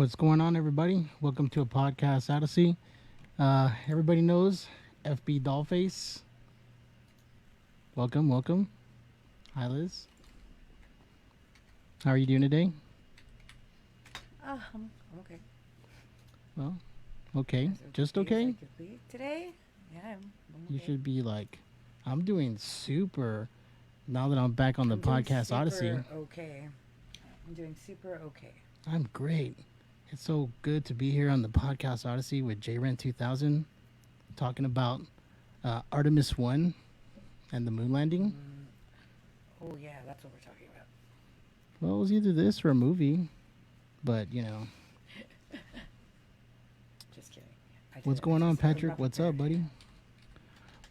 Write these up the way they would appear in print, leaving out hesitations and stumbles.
What's going on, everybody? Welcome to a podcast, Odyssey. Everybody knows FB Dollface. Welcome, welcome. Hi, Liz. How are you doing today? I'm okay. Well, okay. As Just okay as okay? I could be today. Yeah, I'm You okay. should be like, I'm doing super now that I'm back on the I'm doing podcast, Odyssey. super okay. I'm doing super okay. I'm great. It's so good to be here on the podcast, Odyssey, with JRent 2000, talking about Artemis 1 and the moon landing. Mm, oh yeah, that's what we're talking about. Well, it was either this or a movie, but you know. Just kidding. What's going on, I was Patrick? not What's up, prepared. buddy?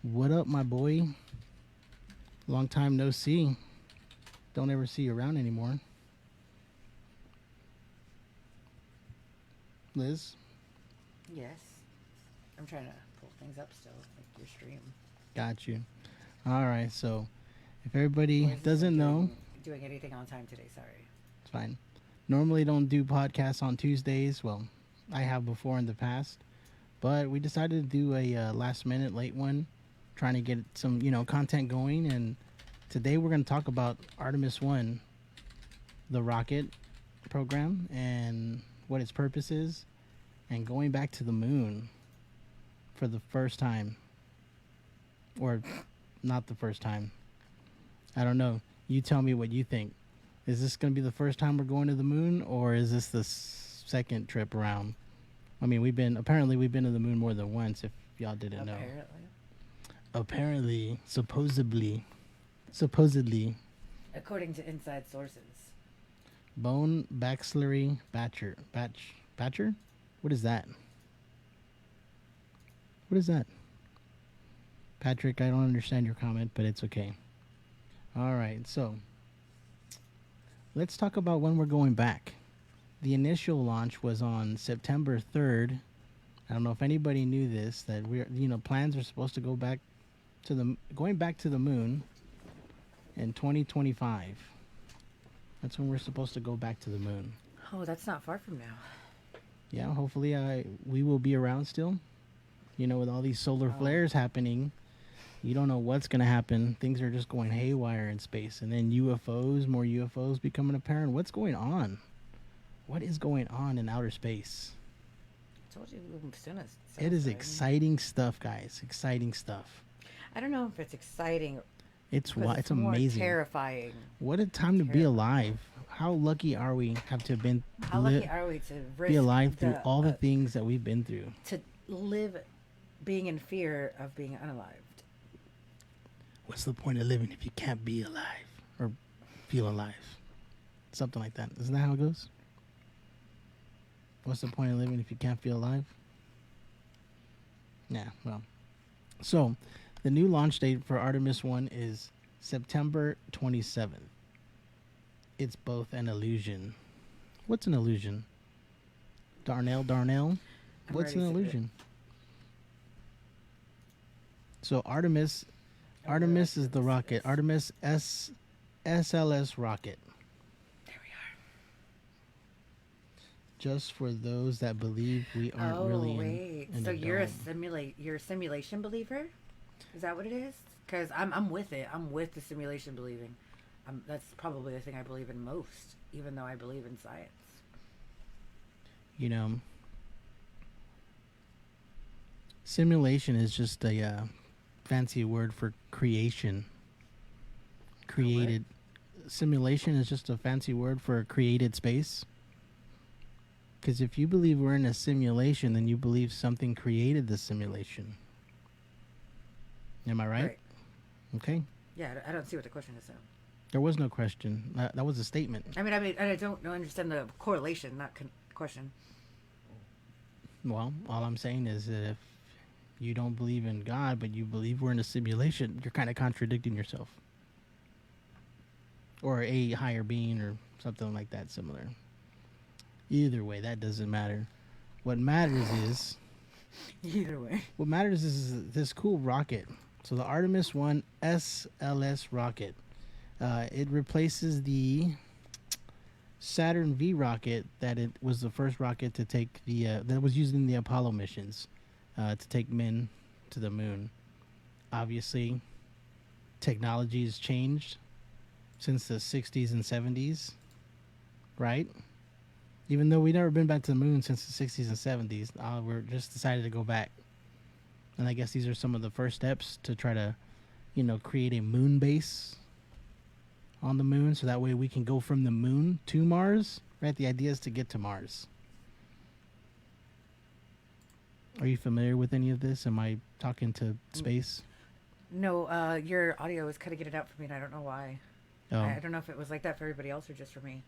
What up, my boy? Long time no see. Don't ever see you around anymore. Liz, Yes, I'm trying to pull things up still, like your stream. got you. All right, so if everybody Liz isn't doesn't know, doing anything on time today. Sorry. it's fine. Normally don't do podcasts on Tuesdays. Well, I have before in the past, but we decided to do a last minute late one, trying to get some content going. And today we're going to talk about Artemis 1, the rocket program, and what its purpose is, and going back to the moon for the first time, or not the first time. I don't know. You tell me what you think. Is this going to be the first time we're going to the moon, or is this the second trip around? I mean, apparently we've been to the moon more than once. If y'all didn't know, apparently, supposedly, According to inside sources. Bone Baxley Batcher. What is that? What is that? Patrick, I don't understand your comment, but it's okay. All right, so let's talk about when we're going back. The initial launch was on September 3rd. I don't know if anybody knew this, that plans are supposed to going back to the moon in 2025. That's when we're supposed to go back to the moon. Oh, that's not far from now. Yeah, hopefully we will be around still. With all these solar flares happening, you don't know what's going to happen. Things are just going haywire in space. And then more UFOs becoming apparent. What's going on? What is going on in outer space? I told you soon as It is exciting stuff, guys. Exciting stuff. I don't know if it's exciting. It's More amazing. terrifying. What a time to be alive. How lucky are we to have been How lucky are we to risk be alive through all the things that we've been through? to live being in fear of being unalived? What's the point of living if you can't be alive or feel alive? Something like that. Isn't that how it goes? What's the point of living if you can't feel alive? Yeah, well. So, the new launch date for Artemis 1 is September 27th. It's both an illusion. What's an illusion? Darnell? What's an illusion? So Artemis is the rocket. Artemis SLS rocket. There we are. Just for those that believe we aren't really wait. in So a you're dome. you're a simulation believer? Is that what it is? Because I'm with it. I'm with the simulation believing. That's probably the thing I believe in most, even though I believe in science. Simulation is just a fancy word for creation. Created. Simulation is just a fancy word for created space. Because if you believe we're in a simulation, then you believe something created the simulation. Am I right? Okay. Yeah, I don't see what the question is. Though. There was no question. That was a statement. I mean, I don't understand the correlation, not question. Well, all I'm saying is that if you don't believe in God, but you believe we're in a simulation, you're kind of contradicting yourself. Or a higher being or something like that similar. Either way, that doesn't matter. What matters is... Either way. What matters is this cool rocket. So the Artemis 1 SLS rocket. It replaces the Saturn V rocket that it was the first rocket to take the that was used in the Apollo missions to take men to the moon. Obviously, technology has changed since the 60s and 70s, right? Even though we've never been back to the moon since the 60s and 70s, we're just decided to go back. And I guess these are some of the first steps to try to, create a moon base on the moon so that way we can go from the moon to Mars, right? The idea is to get to Mars. Are you familiar with any of this? Am I talking to space? No, your audio was cutting it out for me, and I don't know why. Oh, I don't know if it was like that for everybody else or just for me.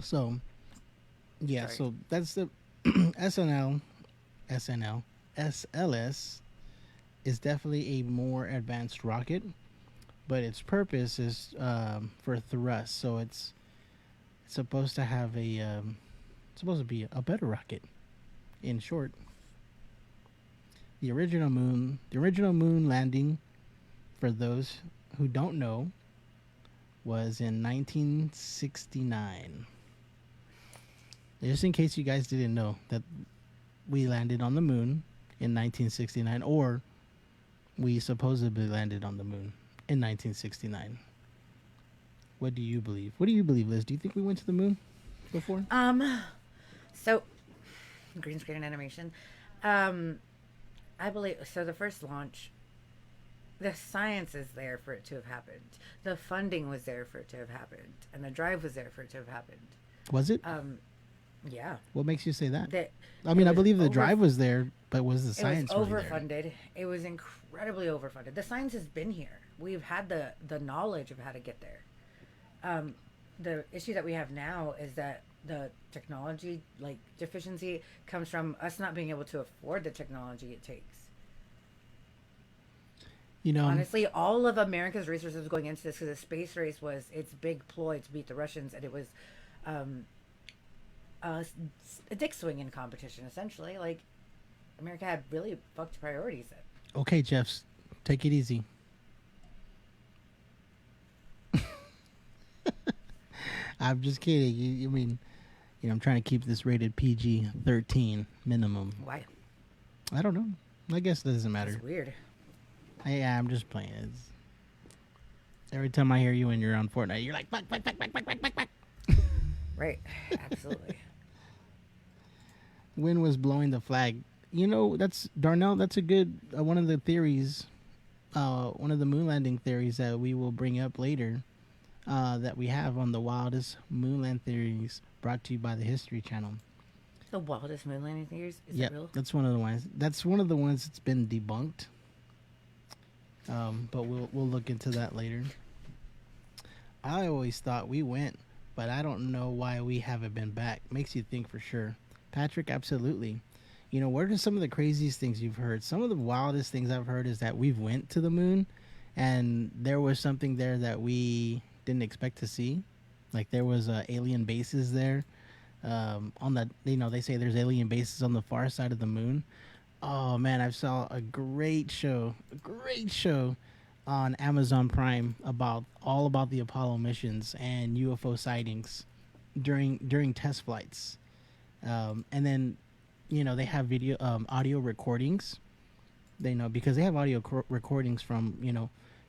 so yeah, Sorry. so that's the SNL, SNL, SLS is definitely a more advanced rocket, but its purpose is for thrust. So it's supposed to have it's supposed to be a better rocket. In short, the original moon landing, for those who don't know, was in 1969. Just in case you guys didn't know that we landed on the moon in 1969, or we supposedly landed on the moon in 1969. What do you believe? What do you believe, Liz? Do you think we went to the moon before? So green screen and animation. Um, I believe so. The first launch, the science is there for it to have happened. The funding was there for it to have happened, and the drive was there for it to have happened. Was it? Yeah. What makes you say that? That I mean, it I was believe the over. drive was there, but was the It was science really there? overfunded. It was incredibly overfunded. The science has been here. We've had the knowledge of how to get there. The issue that we have now is that the technology like deficiency comes from us not being able to afford the technology it takes. You know, Honestly, all of America's resources going into this, because the space race was its big ploy to beat the Russians, and it was um, a, a dick swinging competition essentially. Like America had really fucked priorities. okay, Jeffs, take it easy. I'm just kidding. I mean, I'm trying to keep this rated PG-13 minimum. Why? I don't know. I guess it doesn't matter. It's weird. Yeah, I'm just playing. Every time I hear you when you're on Fortnite, you're like, fuck, fuck, fuck, fuck, fuck, fuck, fuck, fuck. Right. Absolutely. When was blowing the flag? That's Darnell. That's a good one of the theories. One of the moon landing theories that we will bring up later. That we have on the wildest moonland theories, brought to you by the History Channel. The wildest moon landing theories? Is Yeah, that real? that's one of the ones. That's one of the ones that's been debunked. But we'll look into that later. I always thought we went, but I don't know why we haven't been back. Makes you think for sure. Patrick, absolutely. What are some of the craziest things you've heard? Some of the wildest things I've heard is that we've went to the moon, and there was something there that we didn't expect to see. Like there was alien bases there. On the they say there's alien bases on the far side of the moon. Oh man, I saw a great show on Amazon Prime about the Apollo missions and UFO sightings during test flights. And then they have video audio recordings. They know because they have audio recordings from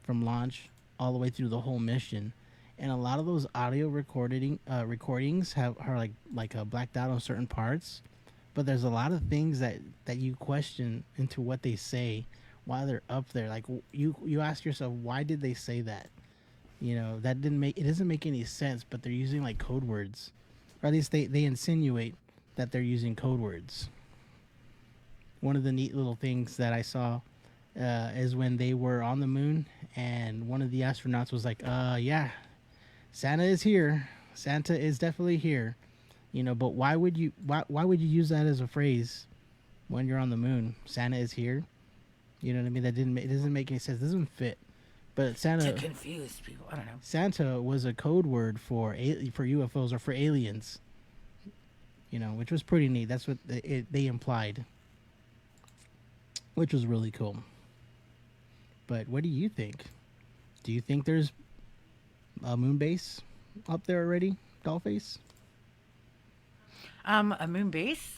launch all the way through the whole mission. And a lot of those audio recordings are blacked out on certain parts, but there's a lot of things that you question into what they say while they're up there. Like you ask yourself, why did they say that? That it doesn't make any sense. But they're using like code words, or at least they insinuate that they're using code words. One of the neat little things that I saw is when they were on the moon, and one of the astronauts was like, yeah. Santa is here. Santa is definitely here. But why would you use that as a phrase when you're on the moon? Santa is here. You know what I mean? It doesn't make any sense. It doesn't fit. But Santa To confuse people. I don't know. Santa was a code word for UFOs or for aliens. Which was pretty neat. That's what they implied, which was really cool. But what do you think? Do you think there's a moon base up there already, Dollface? A moon base.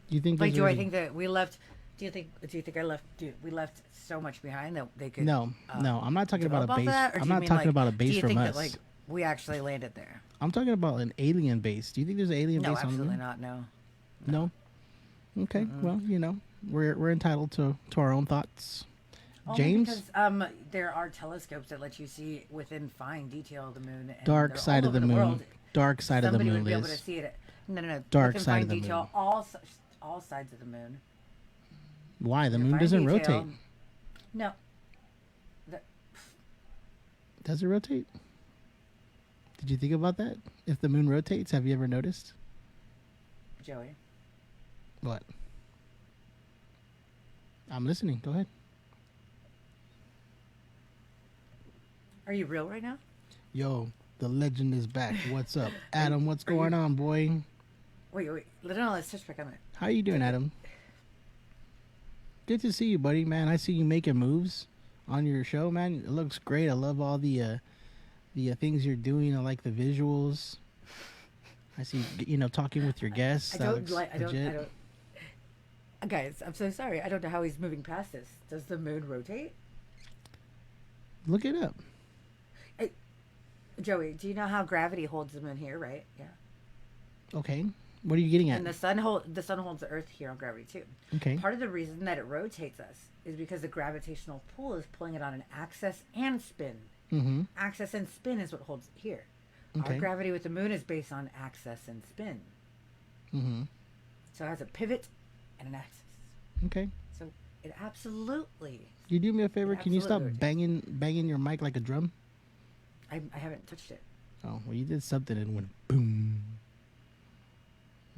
Do you think Like, there's do I already? think that we left? Do you think I left? We left so much behind that they could No, no. I'm not talking about a develop off of base. that, or I'm do you not mean talking like? about a Do base you from think that like us. we actually landed there? I'm talking about an alien base. Do you think there's an alien No, base on the absolutely moon? not. No. No. Okay. Well, we're entitled to our own thoughts. Only James, because there are telescopes that let you see within fine detail of the moon, and dark they're side all of the over the moon. world. Dark side of the Somebody moon, would be able to Liz. see it. No. Dark Within side fine of the detail, moon. all sides of the moon. Why the Within moon fine doesn't detail. rotate? No. The, Does it rotate? Did you think about that? If the moon rotates, have you ever noticed? Joey. What? I'm listening. Go ahead. Are you real right now? Yo, the legend is back. What's up, Adam? What's are you- going on, boy? Wait. Let's touch back on it. How you doing, Adam? Good to see you, buddy. Man, I see you making moves on your show, man. It looks great. I love all the things you're doing. I like the visuals. I see talking with your guests. That looks legit. Guys, I'm so sorry. I don't know how he's moving past this. Does the moon rotate? Look it up. Joey, do you know how gravity holds the moon here, right? Yeah. Okay. What are you getting at? And the sun holds the Earth here on gravity too. Okay. Part of the reason that it rotates us is because the gravitational pull is pulling it on an axis and spin. Mm-hmm. Axis and spin is what holds it here. Okay. Our gravity with the moon is based on axis and spin. Mm-hmm. So it has a pivot and an axis. Okay. So it absolutely. You do me a favor. Can you stop absolutely banging your mic like a drum? I haven't touched it. Oh, well, you did something and went boom.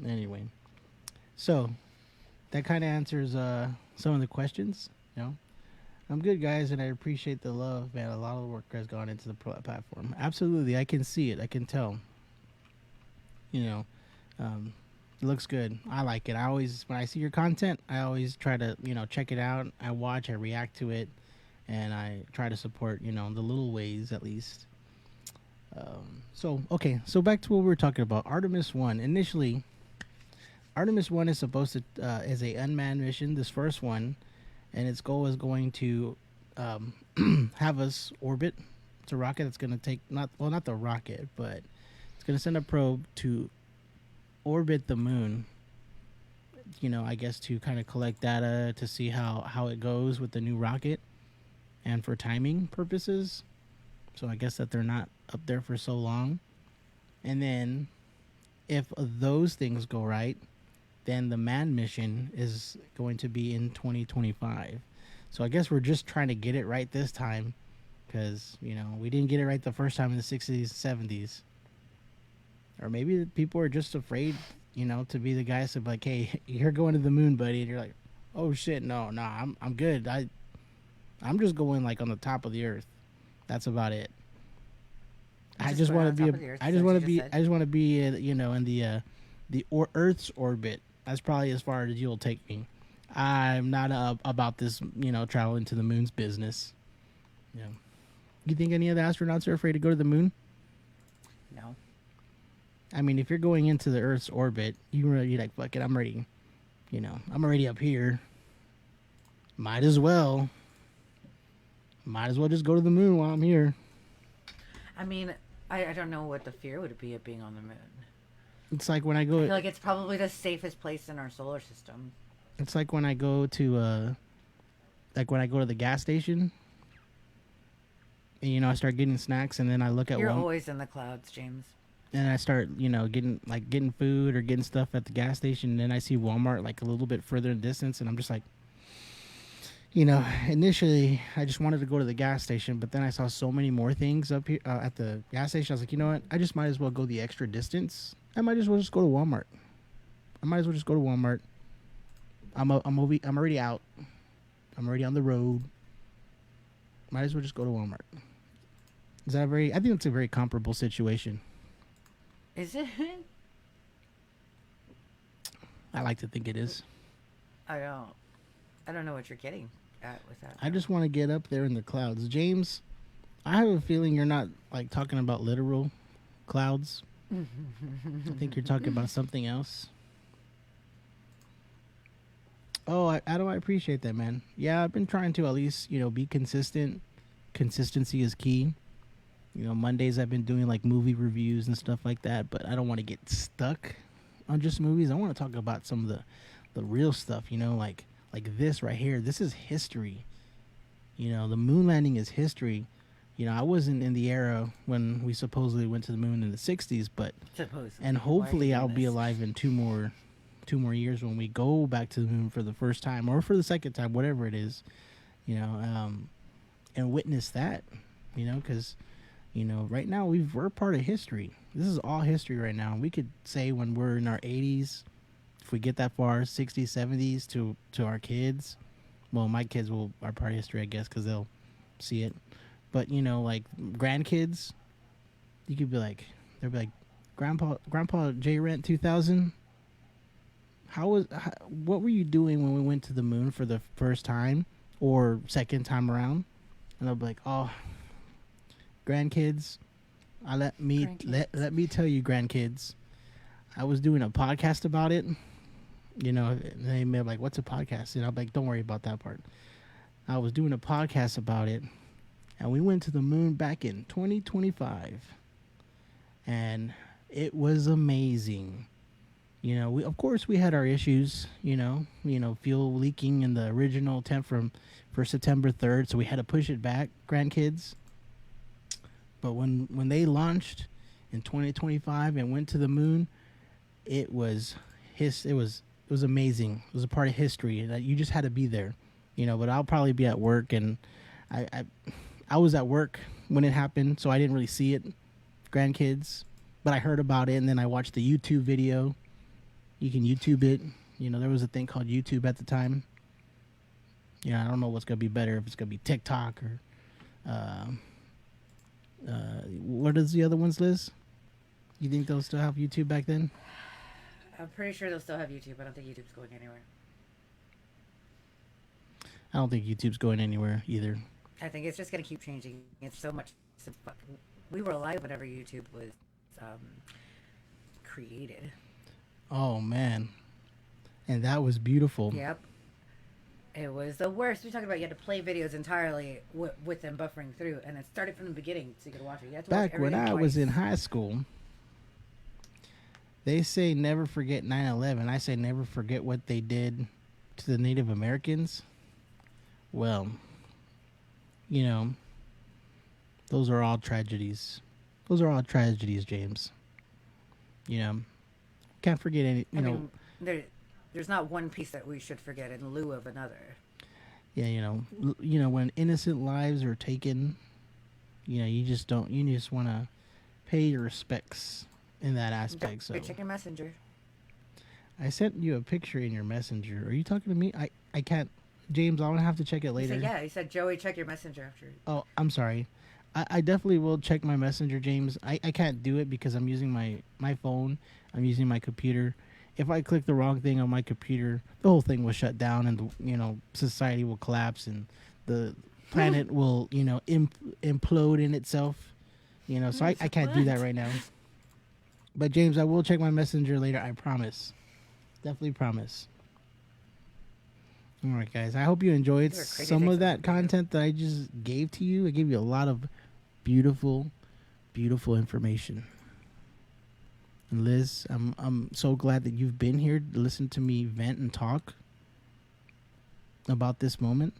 Anyway, so that kind of answers some of the questions. I'm good, guys, and I appreciate the love, man. A lot of work has gone into the platform. Absolutely, I can see it. I can tell. It looks good. I like it. When I see your content, I always try to, check it out. I watch, I react to it, and I try to support, the little ways at least. So back to what we were talking about. Artemis 1. Initially, Artemis 1 is supposed to, is a unmanned mission, this first one, and its goal is going to have us orbit. It's a rocket that's going to take, not the rocket, but it's going to send a probe to orbit the moon, I guess to kind of collect data to see how it goes with the new rocket and for timing purposes. So I guess that they're not up there for so long. And then if those things go right, then the manned mission is going to be in 2025. So I guess we're just trying to get it right this time because, we didn't get it right the first time in the 60s, 70s. Or maybe people are just afraid, to be the guys to be like, hey, you're going to the moon, buddy. And you're like, oh, shit, no, I'm good. I'm just going, like, on the top of the earth. That's about it. I just want to be. I just want to be. In the Earth's orbit. That's probably as far as you'll take me. I'm not about this. Traveling to the moon's business. Yeah. You think any of the astronauts are afraid to go to the moon? No. I mean, if you're going into the Earth's orbit, you're like, fuck it, I'm ready. I'm already up here. Might as well just go to the moon while I'm here. I mean, I don't know what the fear would be of being on the moon. It's like when I go. I feel like it's probably the safest place in our solar system. It's like when I go to, the gas station. And, I start getting snacks, and then I look at You're one. always in the clouds, James. And I start, getting food or getting stuff at the gas station. And then I see Walmart like a little bit further in distance, and I'm just like, initially I just wanted to go to the gas station, but then I saw so many more things up here at the gas station. I was like, you know what? I just might as well go the extra distance. I might as well just go to Walmart. I'm already out. I'm already on the road. Might as well just go to Walmart. I think it's a very comparable situation. Is it? I like to think it is. I don't know what you're getting at with that. I just want to get up there in the clouds. James, I have a feeling you're not like talking about literal clouds. I think you're talking about something else. Oh, I appreciate that, man. Yeah, I've been trying to at least, be consistent. Consistency is key. Mondays I've been doing like movie reviews and stuff like that, but I don't want to get stuck on just movies. I want to talk about some of the real stuff, like this right here. This is history. The moon landing is history. I wasn't in the era when we supposedly went to the moon in the 60s, but Supposedly. and hopefully I'll be alive in two more years when we go back to the moon for the first time or for the second time, whatever it is, and witness that, because right now we're part of history. This is all history right now. We could say when we're in our 80s, if we get that far, 60s, 70s to our kids. Well, my kids are part of history, I guess, because they'll see it. But like grandkids, you could be like, they'll be like, Grandpa J Rent 2000. What were you doing when we went to the moon for the first time or second time around? And I'll be like, oh, grandkids, let me tell you, grandkids, I was doing a podcast about it. They may be like, what's a podcast? And I'll be like, don't worry about that part. I was doing a podcast about it, and we went to the moon back in 2025, and it was amazing. We had our issues, fuel leaking in the original attempt for September 3rd, so we had to push it back, grandkids. But when they launched in 2025 and went to the moon, it was amazing. It was a part of history that you just had to be there, but I'll probably be at work, and I was at work when it happened, so I didn't really see it, grandkids, but I heard about it, and then I watched the YouTube video. You can YouTube it. There was a thing called YouTube at the time. I don't know what's going to be better, if it's going to be TikTok or what is the other ones, Liz? You think they'll still have YouTube back then? I'm pretty sure they'll still have YouTube. I don't think YouTube's going anywhere. I don't think YouTube's going anywhere either. I think it's just going to keep changing. It's so much. We were alive whenever YouTube was created. Oh, man. And that was beautiful. Yep. It was the worst. We talked about you had to play videos entirely with them buffering through, and it started from the beginning so you could watch it. You had to Back watch when I twice. was in high school, they say never forget 9/11. I say never forget what they did to the Native Americans. Well, those are all tragedies. Those are all tragedies, James. Can't forget any, I mean, there's not one piece that we should forget in lieu of another. Yeah, when innocent lives are taken, you just want to pay your respects in that aspect. So Check your messenger. I sent you a picture in your messenger. Are you talking to me? I can't. James, I'm going to have to check it later. He said, Joey, check your messenger after. Oh, I'm sorry. I definitely will check my messenger, James. I can't do it because I'm using my phone. I'm using my computer. If I click the wrong thing on my computer, the whole thing will shut down, and society will collapse, and the planet will implode in itself. So I can't do that right now. But James, I will check my messenger later. I promise. Definitely promise. All right, guys. I hope you enjoyed some of that content that I just gave to you. I gave you a lot of beautiful, beautiful information. And Liz, I'm so glad that you've been here to listen to me vent and talk about this moment.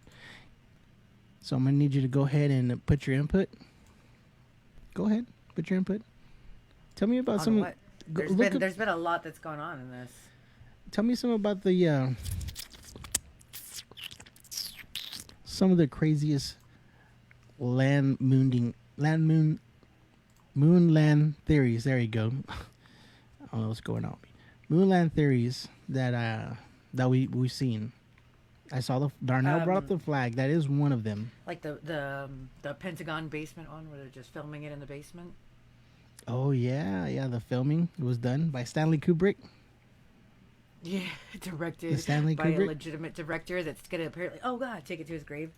So I'm going to need you to go ahead and put your input. Go ahead. Put your input. Tell me about some... What? There's been a lot that's gone on in this. Tell me some about the... some of the craziest moon land theories. There you go. I don't know what's going on. Moonland theories that we've seen. I saw Darnell brought up the flag. That is one of them. Like the Pentagon basement one where they're just filming it in the basement. Oh yeah. The filming was done by Stanley Kubrick. Yeah, directed by a legitimate director that's gonna apparently, oh god, take it to his grave.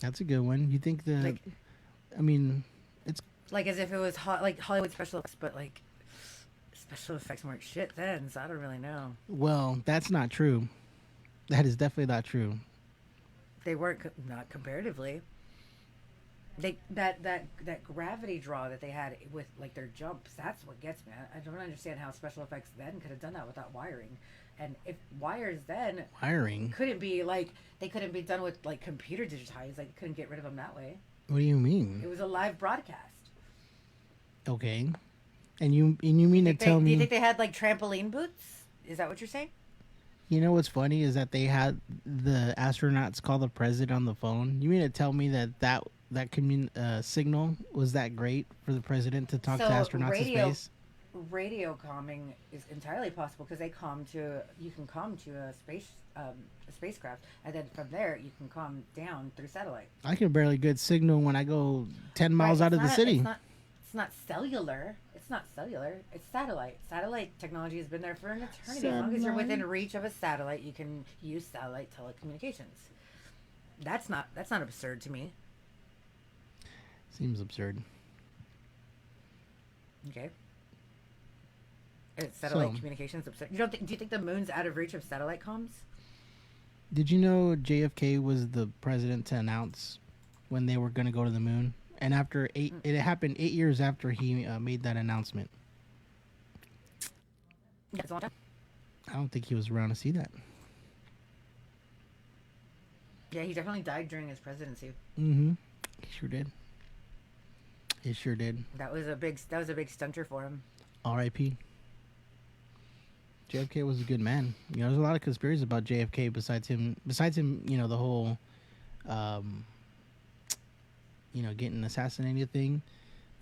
That's a good one. You think I mean, it's Like as if it was like Hollywood special effects, but like special effects weren't shit then, so I don't really know. Well, that's not true. That is definitely not true. They weren't not comparatively. They that gravity draw that they had with like their jumps. That's what gets me. I don't understand how special effects then could have done that without wiring. And if wires then Wiring? couldn't be like they couldn't be done with like computer digitized, like couldn't get rid of them that way. What do you mean? It was a live broadcast. Okay. And you mean to tell Do me? you think they had like trampoline boots? Is that what you're saying? You know what's funny is that they had the astronauts call the president on the phone. You mean to tell me that signal was that great for the president to talk to astronauts in space? Radio calming is entirely possible because you can calm to a spacecraft, and then from there you can calm down through satellite. I can barely get signal when I go 10 miles out of the city. It's not cellular. It's not cellular. It's satellite. Satellite technology has been there for an eternity. As long as you're within reach of a satellite, you can use satellite telecommunications. That's not absurd to me. Seems absurd. Okay. Satellite communications absurd. Do you think the moon's out of reach of satellite comms? Did you know JFK was the president to announce when they were going to go to the moon? And it happened 8 years after he made that announcement. That's a long time. I don't think he was around to see that. Yeah, he definitely died during his presidency. Mm-hmm. He sure did. He sure did. That was a big stunter for him. R.I.P. JFK was a good man. You know, there's a lot of conspiracies about JFK besides him, the whole, getting assassinated thing,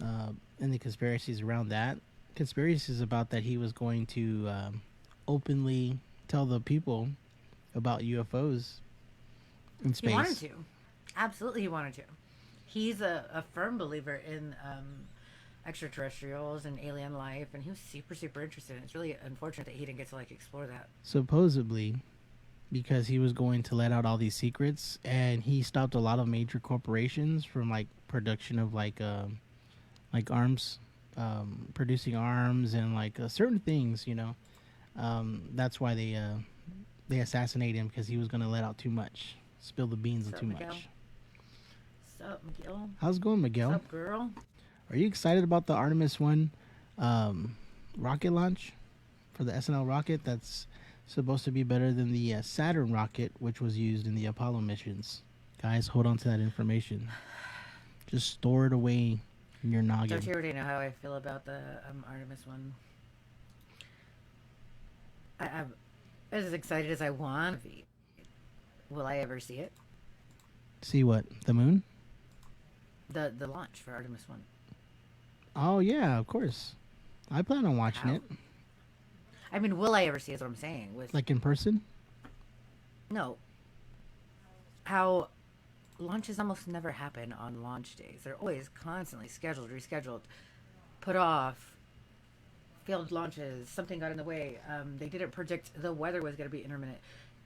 and the conspiracies around that. Conspiracies about that he was going to openly tell the people about UFOs in space. He wanted to. Absolutely, he wanted to. He's a firm believer in extraterrestrials and alien life, and he was super, super interested. It's really unfortunate that he didn't get to explore that. Supposedly, because he was going to let out all these secrets, and he stopped a lot of major corporations from production of arms, producing arms and certain things. That's why they assassinated him, because he was going to let out too much, spill the beans on too Miguel? much. What's up, Miguel? How's it going, Miguel? What's up, girl? Are you excited about the Artemis 1 rocket launch for the SNL rocket? That's supposed to be better than the Saturn rocket, which was used in the Apollo missions. Guys, hold on to that information. Just store it away in your noggin. Don't you already know how I feel about the Artemis 1? I'm as excited as I want to be. Will I ever see it? See what? The moon? The launch for Artemis 1. Oh, yeah, of course. I plan on watching it. I mean, will I ever see it is what I'm saying. In person? No. How launches almost never happen on launch days. They're always constantly scheduled, rescheduled, put off, failed launches, something got in the way. They didn't predict the weather was going to be intermittent.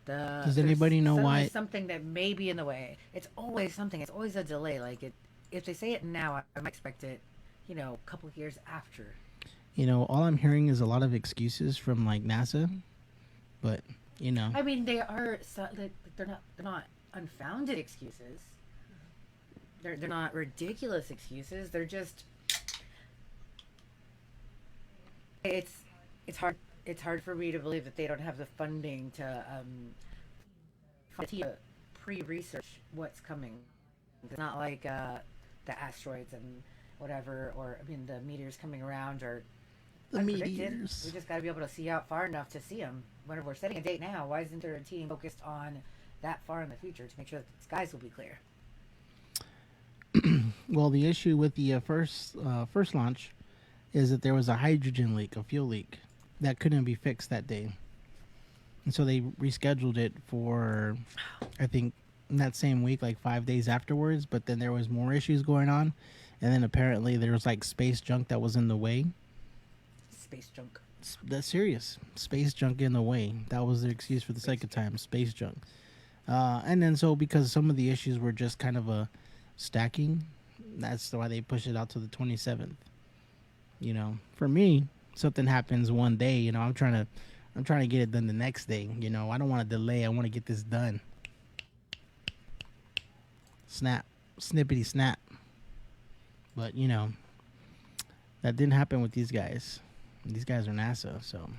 Does anybody know why? Something that may be in the way. It's always something. It's always a delay. If they say it now, I might expect it, a couple of years after. All I'm hearing is a lot of excuses from NASA, but I mean, they are. They're not unfounded excuses. They're not ridiculous excuses. They're just. It's hard. It's hard for me to believe that they don't have the funding to pre-research what's coming. It's not like the asteroids and whatever, or the meteors coming around are unpredicted. Meteors. We just got to be able to see out far enough to see them. When we're setting a date now, why isn't there a team focused on that far in the future to make sure that the skies will be clear? Well, the issue with the first launch is that there was a hydrogen leak, a fuel leak, that couldn't be fixed that day. And so they rescheduled it for, I think, in that same week, 5 days afterwards. But then there was more issues going on. And then apparently there was space junk that was in the way. Space junk. That's serious. Space junk in the way. That was the excuse for the second time. Space junk. And then so because some of the issues were just kind of a stacking, That's why they push it out to the 27th. For me, something happens one day. I'm trying to get it done the next day. I don't want to delay. I want to get this done. Snap, snippety snap. But that didn't happen with these guys. These guys are NASA, so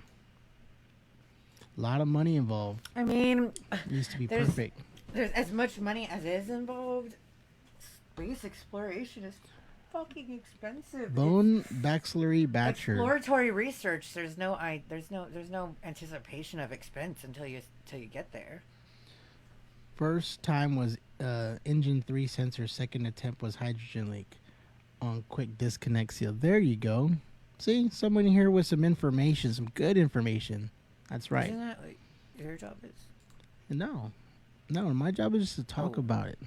a lot of money involved. I mean, It needs to be there's perfect. there's as much money as is involved. Space exploration is fucking expensive. Bone Baxley Batcher. Exploratory research. There's no anticipation of expense until you get there. First time was engine 3 sensor. Second attempt was hydrogen leak on quick disconnect seal. There you go. See, someone here with some information, some good information. That's right. Isn't that what your job is? No, my job is just to talk about it,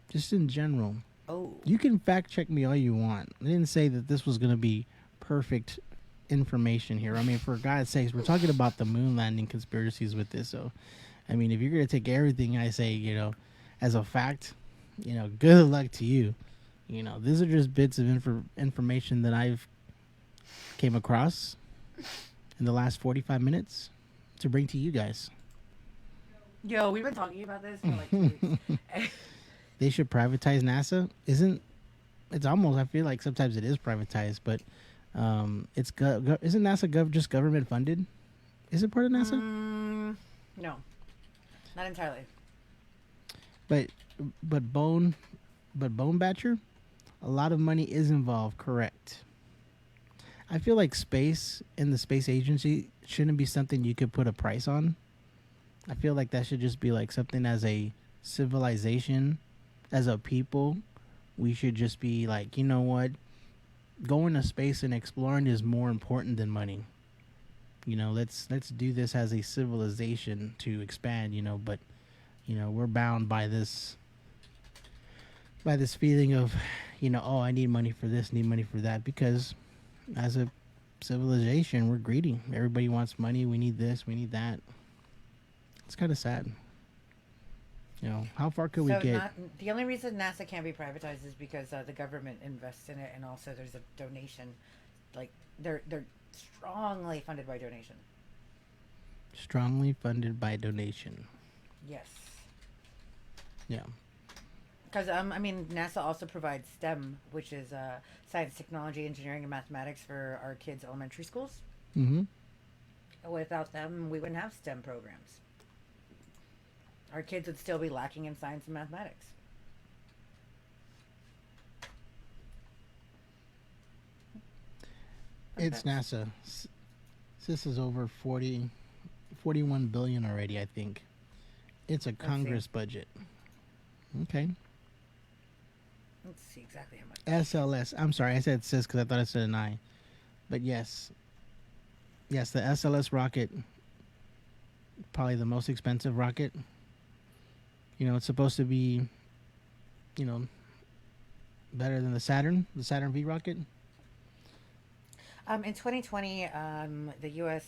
just in general. Oh. You can fact check me all you want. I didn't say that this was going to be perfect information here. I mean, for God's sakes, we're talking about the moon landing conspiracies with this. So, I mean, if you're going to take everything I say, as a fact, good luck to you. These are just bits of information that I've came across in the last 45 minutes to bring to you guys. Yo, we've been talking about this for like 2 weeks. They should privatize NASA. It's almost, I feel like sometimes it is privatized, but isn't NASA just government funded? Is it part of NASA? No, not entirely. But Bone Batcher, a lot of money is involved, correct. I feel like space and the space agency shouldn't be something you could put a price on. I feel like that should just be like something as a civilization, as a people, we should just be like, you know what? Going to space and exploring is more important than money. Let's do this as a civilization to expand, but we're bound by this feeling of, oh, I need money for this, need money for that, because as a civilization, we're greedy. Everybody wants money. We need this, we need that. It's kind of sad. How far could we get? The only reason NASA can't be privatized is because the government invests in it, and also there's a donation. Like they're strongly funded by donation. Strongly funded by donation. Yes. Yeah. Because NASA also provides STEM, which is science, technology, engineering, and mathematics for our kids' elementary schools. Mm-hmm. Without them, we wouldn't have STEM programs. Our kids would still be lacking in science and mathematics. It's NASA. This is over 41 billion already, I think. It's a Congress budget. Okay. Let's see exactly how much. SLS. I'm sorry, I said sis because I thought I said an I. But yes. Yes, the SLS rocket, probably the most expensive rocket. It's supposed to be, better than the Saturn V rocket. In 2020, the U.S.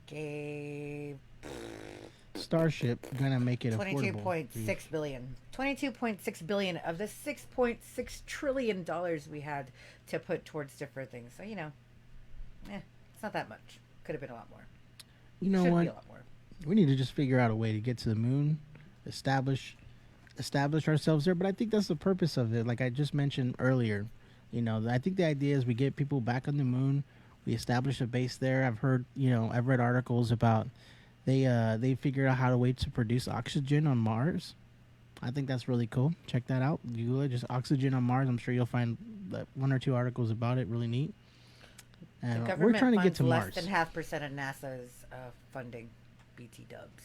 gave Starship gonna make it affordable. 22.6 billion. 22.6 billion of the 6.6 trillion dollars we had to put towards different things. So it's not that much. Could have been a lot more. Should what? Be a lot more. We need to just figure out a way to get to the moon, establish ourselves there. But I think that's the purpose of it. Like I just mentioned earlier, I think the idea is we get people back on the moon, we establish a base there. I've heard, I've read articles about they figured out how to wait to produce oxygen on Mars. I think that's really cool. Check that out. Google it, just oxygen on Mars. I'm sure you'll find one or two articles about it. Really neat. And we're trying to get to Mars. Less than 0.5% of NASA's funding. BT dubs.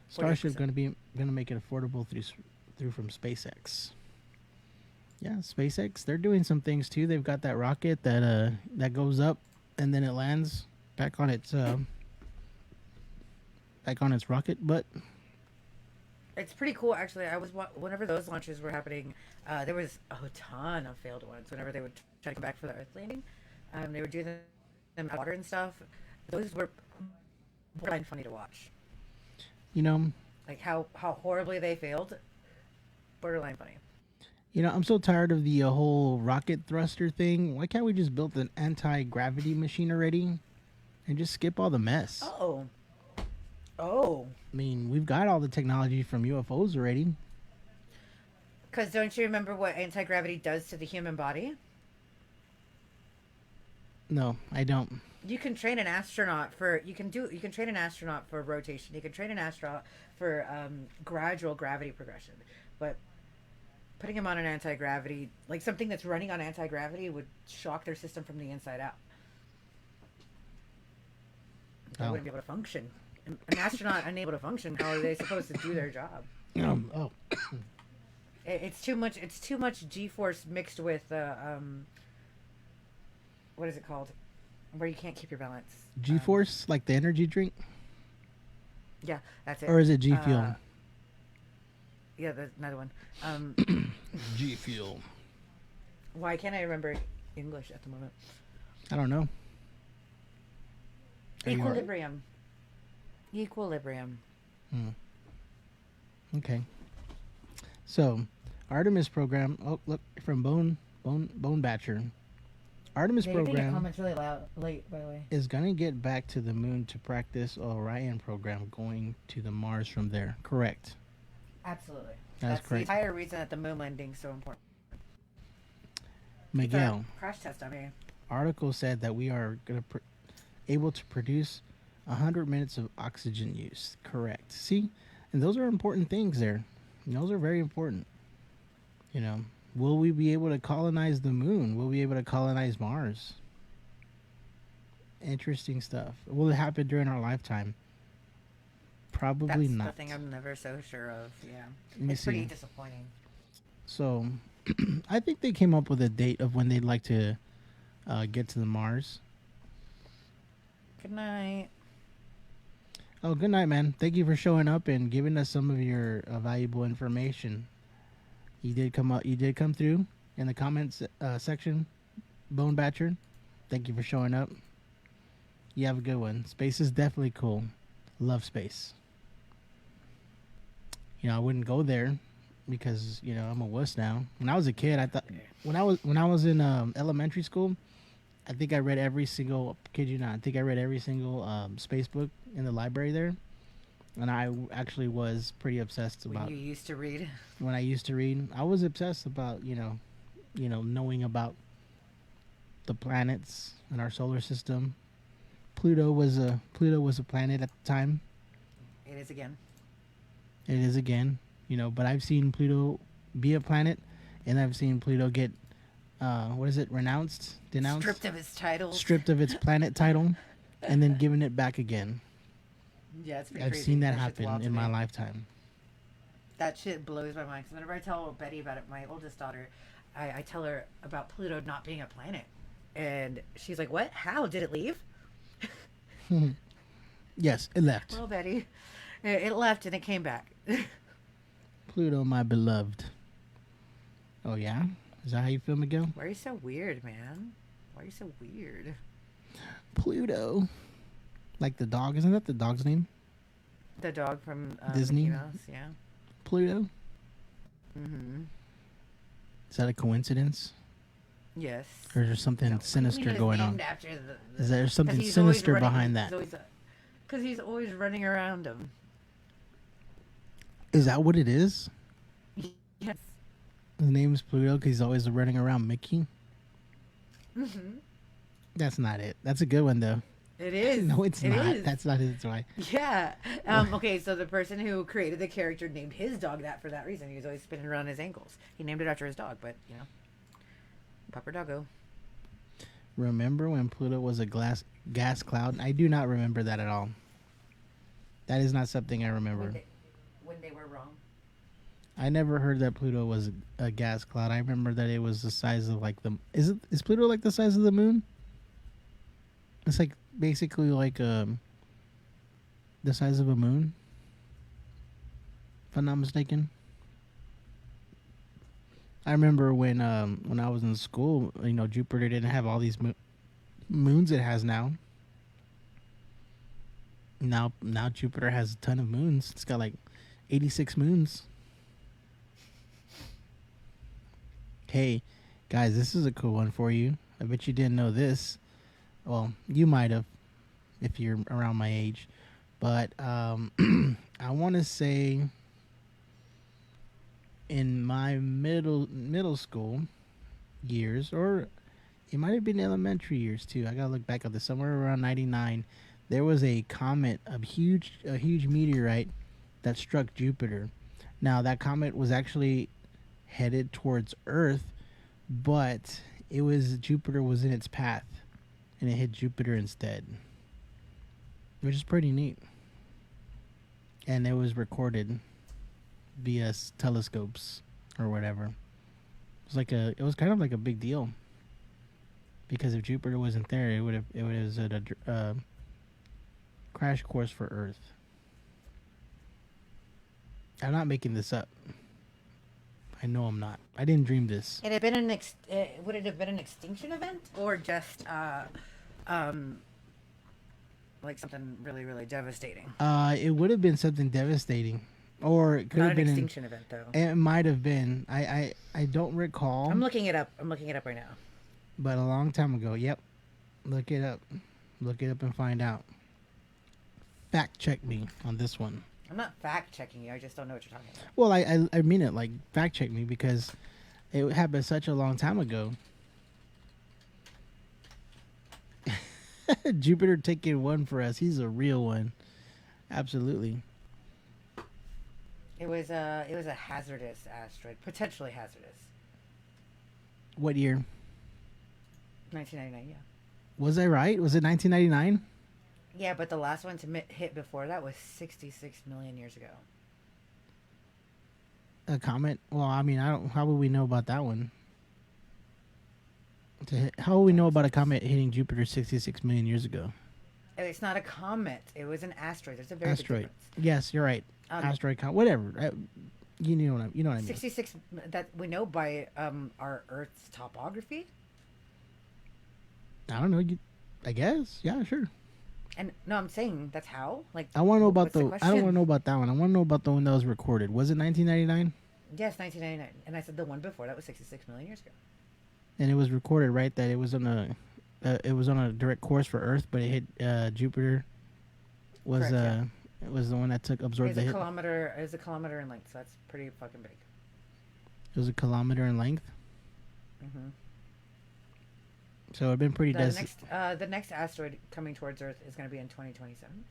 Starship gonna make it affordable through from SpaceX. Yeah, SpaceX. They're doing some things too. They've got that rocket that goes up and then it lands back on its rocket. But it's pretty cool, actually. Whenever those launches were happening, there was a ton of failed ones. Whenever they would try to come back for the Earth landing, they were doing them in water and stuff. Those were borderline funny to watch. Like how horribly they failed. Borderline funny. I'm so tired of the whole rocket thruster thing. Why can't we just build an anti-gravity machine already and just skip all the mess? Oh, oh. I mean, we've got all the technology from UFOs already. Because don't you remember what anti gravity does to the human body? No, I don't. You can train an astronaut for you can train an astronaut for rotation. You can train an astronaut for gradual gravity progression, but putting him on an anti gravity, like something that's running on anti gravity, would shock their system from the inside out. They Oh. wouldn't be able to function. An astronaut unable to function, how are they supposed to do their job? Oh. It's too much. It's too much G-force mixed with what is it called? Where you can't keep your balance. G-Force, like the energy drink? Yeah, that's it. Or is it G Fuel? Yeah, that's another one. G Fuel. Why can't I remember English at the moment? I don't know. Are you all right? Equilibrium. Equilibrium. Okay. So, Artemis program. Oh, look from Bone Batcher. Artemis program comments really loud, late, by the way. is gonna get back to the moon to practice Orion program, going to the Mars from there. Correct. Absolutely. That's the correct. entire reason that the moon landing is so important. Miguel. Crash test on me. Article said that we are gonna able to produce 100 minutes of oxygen use. Correct. See, and those are important things there. Those are very important. You know, will we be able to colonize the moon? Will we be able to colonize Mars? Interesting stuff. Will it happen during our lifetime? Probably That's not. the thing I'm never so sure of. Yeah, Let me it's pretty see. disappointing. So, I think they came up with a date of when they'd like to get to the Mars. Good night. Oh, good night, man. Thank you for showing up and giving us some of your valuable information. You did come up. You did come through in the comments section, Bone Batcher. Thank you for showing up. You have a good one. Space is definitely cool. Love space. I wouldn't go there because I'm a wuss now. When I was a kid, I thought when I was in elementary school, I think I read every single. Kid you not? I think I read every single space book in the library there, and I actually was pretty obsessed about. When you used to read. When I used to read, I was obsessed about knowing about the planets in our solar system. Pluto was a planet at the time. It is again. It is again, but I've seen Pluto be a planet, and I've seen Pluto get what is it, denounced, stripped of its planet title, and then given it back again. Yeah, it's pretty I've crazy. seen that shit's happen wild to in my me. lifetime. That shit blows my mind. Because whenever I tell Betty about it, my oldest daughter, I tell her about Pluto not being a planet, and she's like, "What? How did it leave?" Yes, it left. Well, Betty, it left and it came back. Pluto, my beloved. Oh yeah, is that how you feel, Miguel? Why are you so weird, man? Why are you so weird? Pluto, like the dog. Isn't that the dog's name? The dog from Disney? Mickey Mouse, yeah. Pluto. Mm-hmm. Is that a coincidence, Yes. or is there something No, sinister he was going named on? After the, Is there 'cause something he's always sinister running- behind that? Because he's always running around him. Is that what it is? Yes. His name's Pluto because he's always running around Mickey. Mm-hmm. That's not it. That's a good one though. It is. No, it's It not. is. That's not his why. Yeah. Okay, so the person who created the character named his dog that for that reason. He was always spinning around his ankles. He named it after his dog, but, Pupper Doggo. Remember when Pluto was a gas cloud? I do not remember that at all. That is not something I remember. When they were wrong. I never heard that Pluto was a gas cloud. I remember that it was the size of like the. Is Pluto like the size of the moon? It's like basically like the size of a moon. If I'm not mistaken. I remember when I was in school, Jupiter didn't have all these moons it has now. Now Jupiter has a ton of moons. It's got like 86 moons. hey, guys, this is a cool one for you. I bet you didn't know this. Well, you might have if you're around my age. But I want to say in my middle school years, or it might have been elementary years too. I gotta look back at this. Somewhere around '99, there was a comet, a huge meteorite that struck Jupiter. Now that comet was actually headed towards Earth, but Jupiter was in its path, and it hit Jupiter instead, which is pretty neat. And it was recorded via telescopes or whatever. It was kind of like a big deal because if Jupiter wasn't there, it was at a crash course for Earth. I'm not making this up. I know I'm not. I didn't dream this. It had been would it have been an extinction event or just like something really really devastating? It would have been something devastating, or it could Not have an been extinction event though. It might have been. I don't recall. I'm looking it up. I'm looking it up right now. But a long time ago. Yep. Look it up. Look it up and find out. Fact check me on this one. I'm not fact checking you. I just don't know what you're talking about. Well, I mean it, like, fact check me, because it happened such a long time ago. Jupiter taking one for us. He's a real one. Absolutely. It was a hazardous asteroid, potentially hazardous. What year? 1999, yeah. Was I right? Was it 1999? Yeah, but the last one to hit before that was 66 million years ago. A comet? Well, I mean, how would we know about that one? How would we know about a comet hitting Jupiter 66 million years ago? It's not a comet. It was an asteroid. There's a very big Asteroid. difference. Yes, you're right. Asteroid, whatever. You know what I mean. 66 that we know by our Earth's topography. I don't know. I guess. Yeah, sure. And no, I'm saying that's how. Like, I want to know about the I don't want to know about that one. I want to know about the one that was recorded. Was it 1999? Yes, 1999. And I said the one before that was 66 million years ago. And it was recorded, right? That it was on a direct course for Earth, but it hit Jupiter. Correct, yeah. It was the one that absorbed the hit. It was a kilometer in length, so that's pretty fucking big. It was a kilometer in length. Mm-hmm. So it'd been pretty the next asteroid coming towards Earth is going to be in 2027.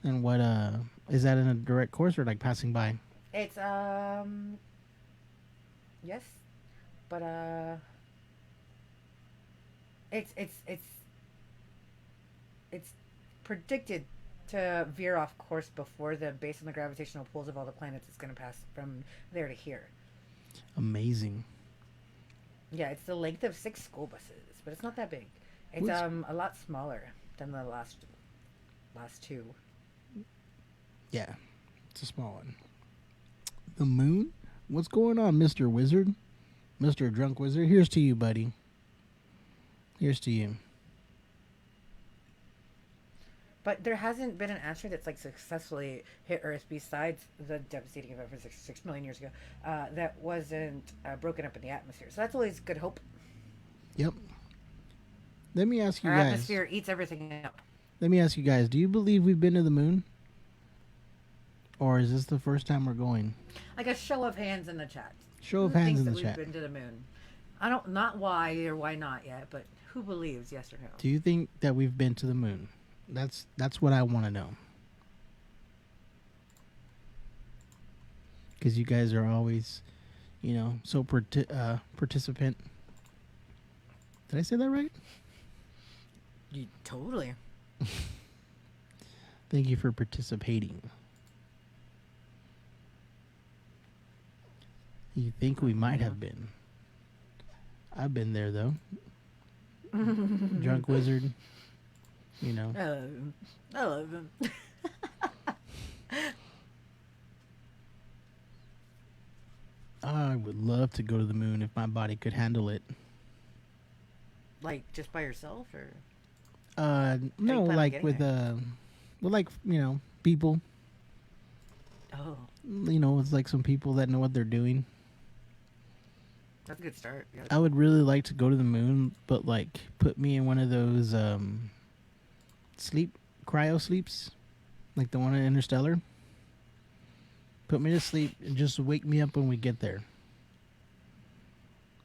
And what is that in a direct course or like passing by? It's yes, but it's predicted to veer off course before based on the gravitational pulls of all the planets, it's going to pass from there to here. Amazing. Yeah, it's the length of 6 school buses, but it's not that big. It's a lot smaller than the last two. Yeah, it's a small one. The moon? What's going on, Mr. Wizard? Mr. Drunk Wizard? Here's to you, buddy. Here's to you. But there hasn't been an asteroid that's like successfully hit Earth besides the devastating event from 66 million years ago that wasn't broken up in the atmosphere. So that's always good hope. Yep. Let me ask you Our guys. atmosphere eats everything up. Let me ask you guys. Do you believe we've been to the moon? Or is this the first time we're going? Like a show of hands in the chat. Show of hands in the chat. Who thinks that we've been to the moon? I don't, not why or why not yet, but who believes yes or no? Do you think that we've been to the moon? That's what I want to know. Because you guys are always, so participant. Did I say that right? You totally. Thank you for participating. You think we might have been. I've been there, though. Drunk Wizard. I love him. I would love to go to the moon if my body could handle it. Like just by yourself, or? No, like with people. Oh. It's like some people that know what they're doing. That's a good start. Yeah. I would really like to go to the moon, but like put me in one of those sleep cryo sleeps, like the one in Interstellar. Put me to sleep and just wake me up when we get there.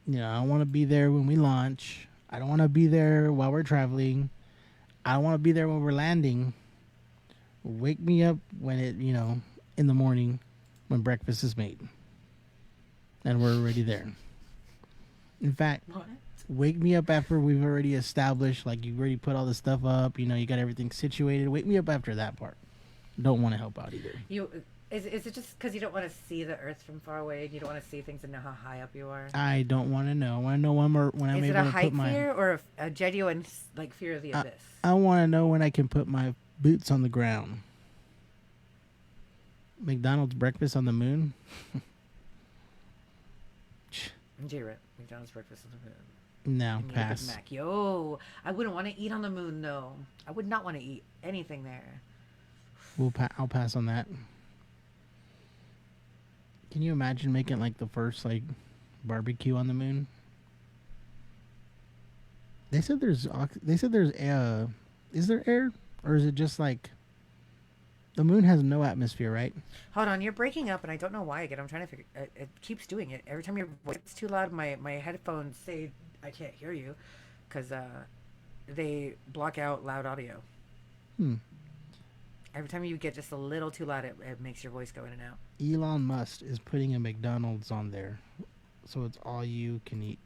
You know, I don't want to be there when we launch. I don't want to be there while we're traveling. I don't want to be there when we're landing. Wake me up when in the morning when breakfast is made and we're already there. In fact, What? wake me up after we've already established, like you already put all the stuff up, you got everything situated. Wake me up after that part. Don't want to help out either. Is it just because you don't want to see the Earth from far away and you don't want to see things and know how high up you are? I don't want to know. I want to know when I'm Is it able a to height put my. fear or a genuine like fear of the abyss? I want to know when I can put my boots on the ground. McDonald's breakfast on the moon. J-Rip, McDonald's breakfast on the moon. No, And you get a Big pass. Mac. Yo, I wouldn't want to eat on the moon though. I would not want to eat anything there. I'll pass on that. Can you imagine making like the first like barbecue on the moon? They said there's is there air, or is it just like the moon has no atmosphere, right? Hold on, you're breaking up, and I don't know why again. I'm trying to figure. It keeps doing it every time your voice is too loud. My headphones say I can't hear you, because they block out loud audio. Hmm. Every time you get just a little too loud, it makes your voice go in and out. Elon Musk is putting a McDonald's on there, so it's all you can eat.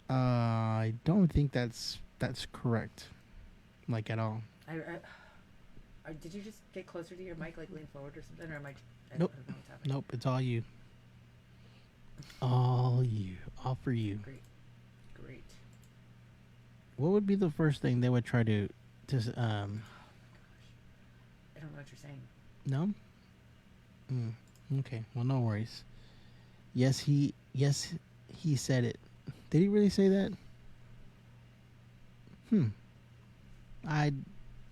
I don't think that's correct, like at all. Did you just get closer to your mic, like lean forward or something, or am I? Nope. I don't know what's happening. Nope, it's all you. All you. All for you. Great. What would be the first thing they would try to I don't know what you're saying. no? Okay, well, no worries. Yes, he said it. Did he really say that? I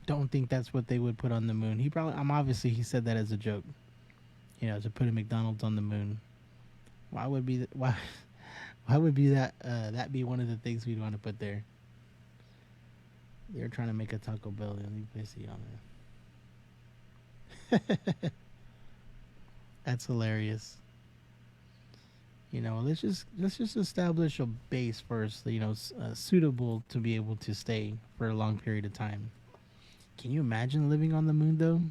don't think that's what they would put on the moon. Obviously he said that as a joke. To put a McDonald's on the moon. Why would be why would be that be one of the things we'd want to put there? They're trying to make a Taco Bell and leave Pissy on there. That's hilarious. Let's just establish a base first. Suitable to be able to stay for a long period of time. Can you imagine living on the moon though?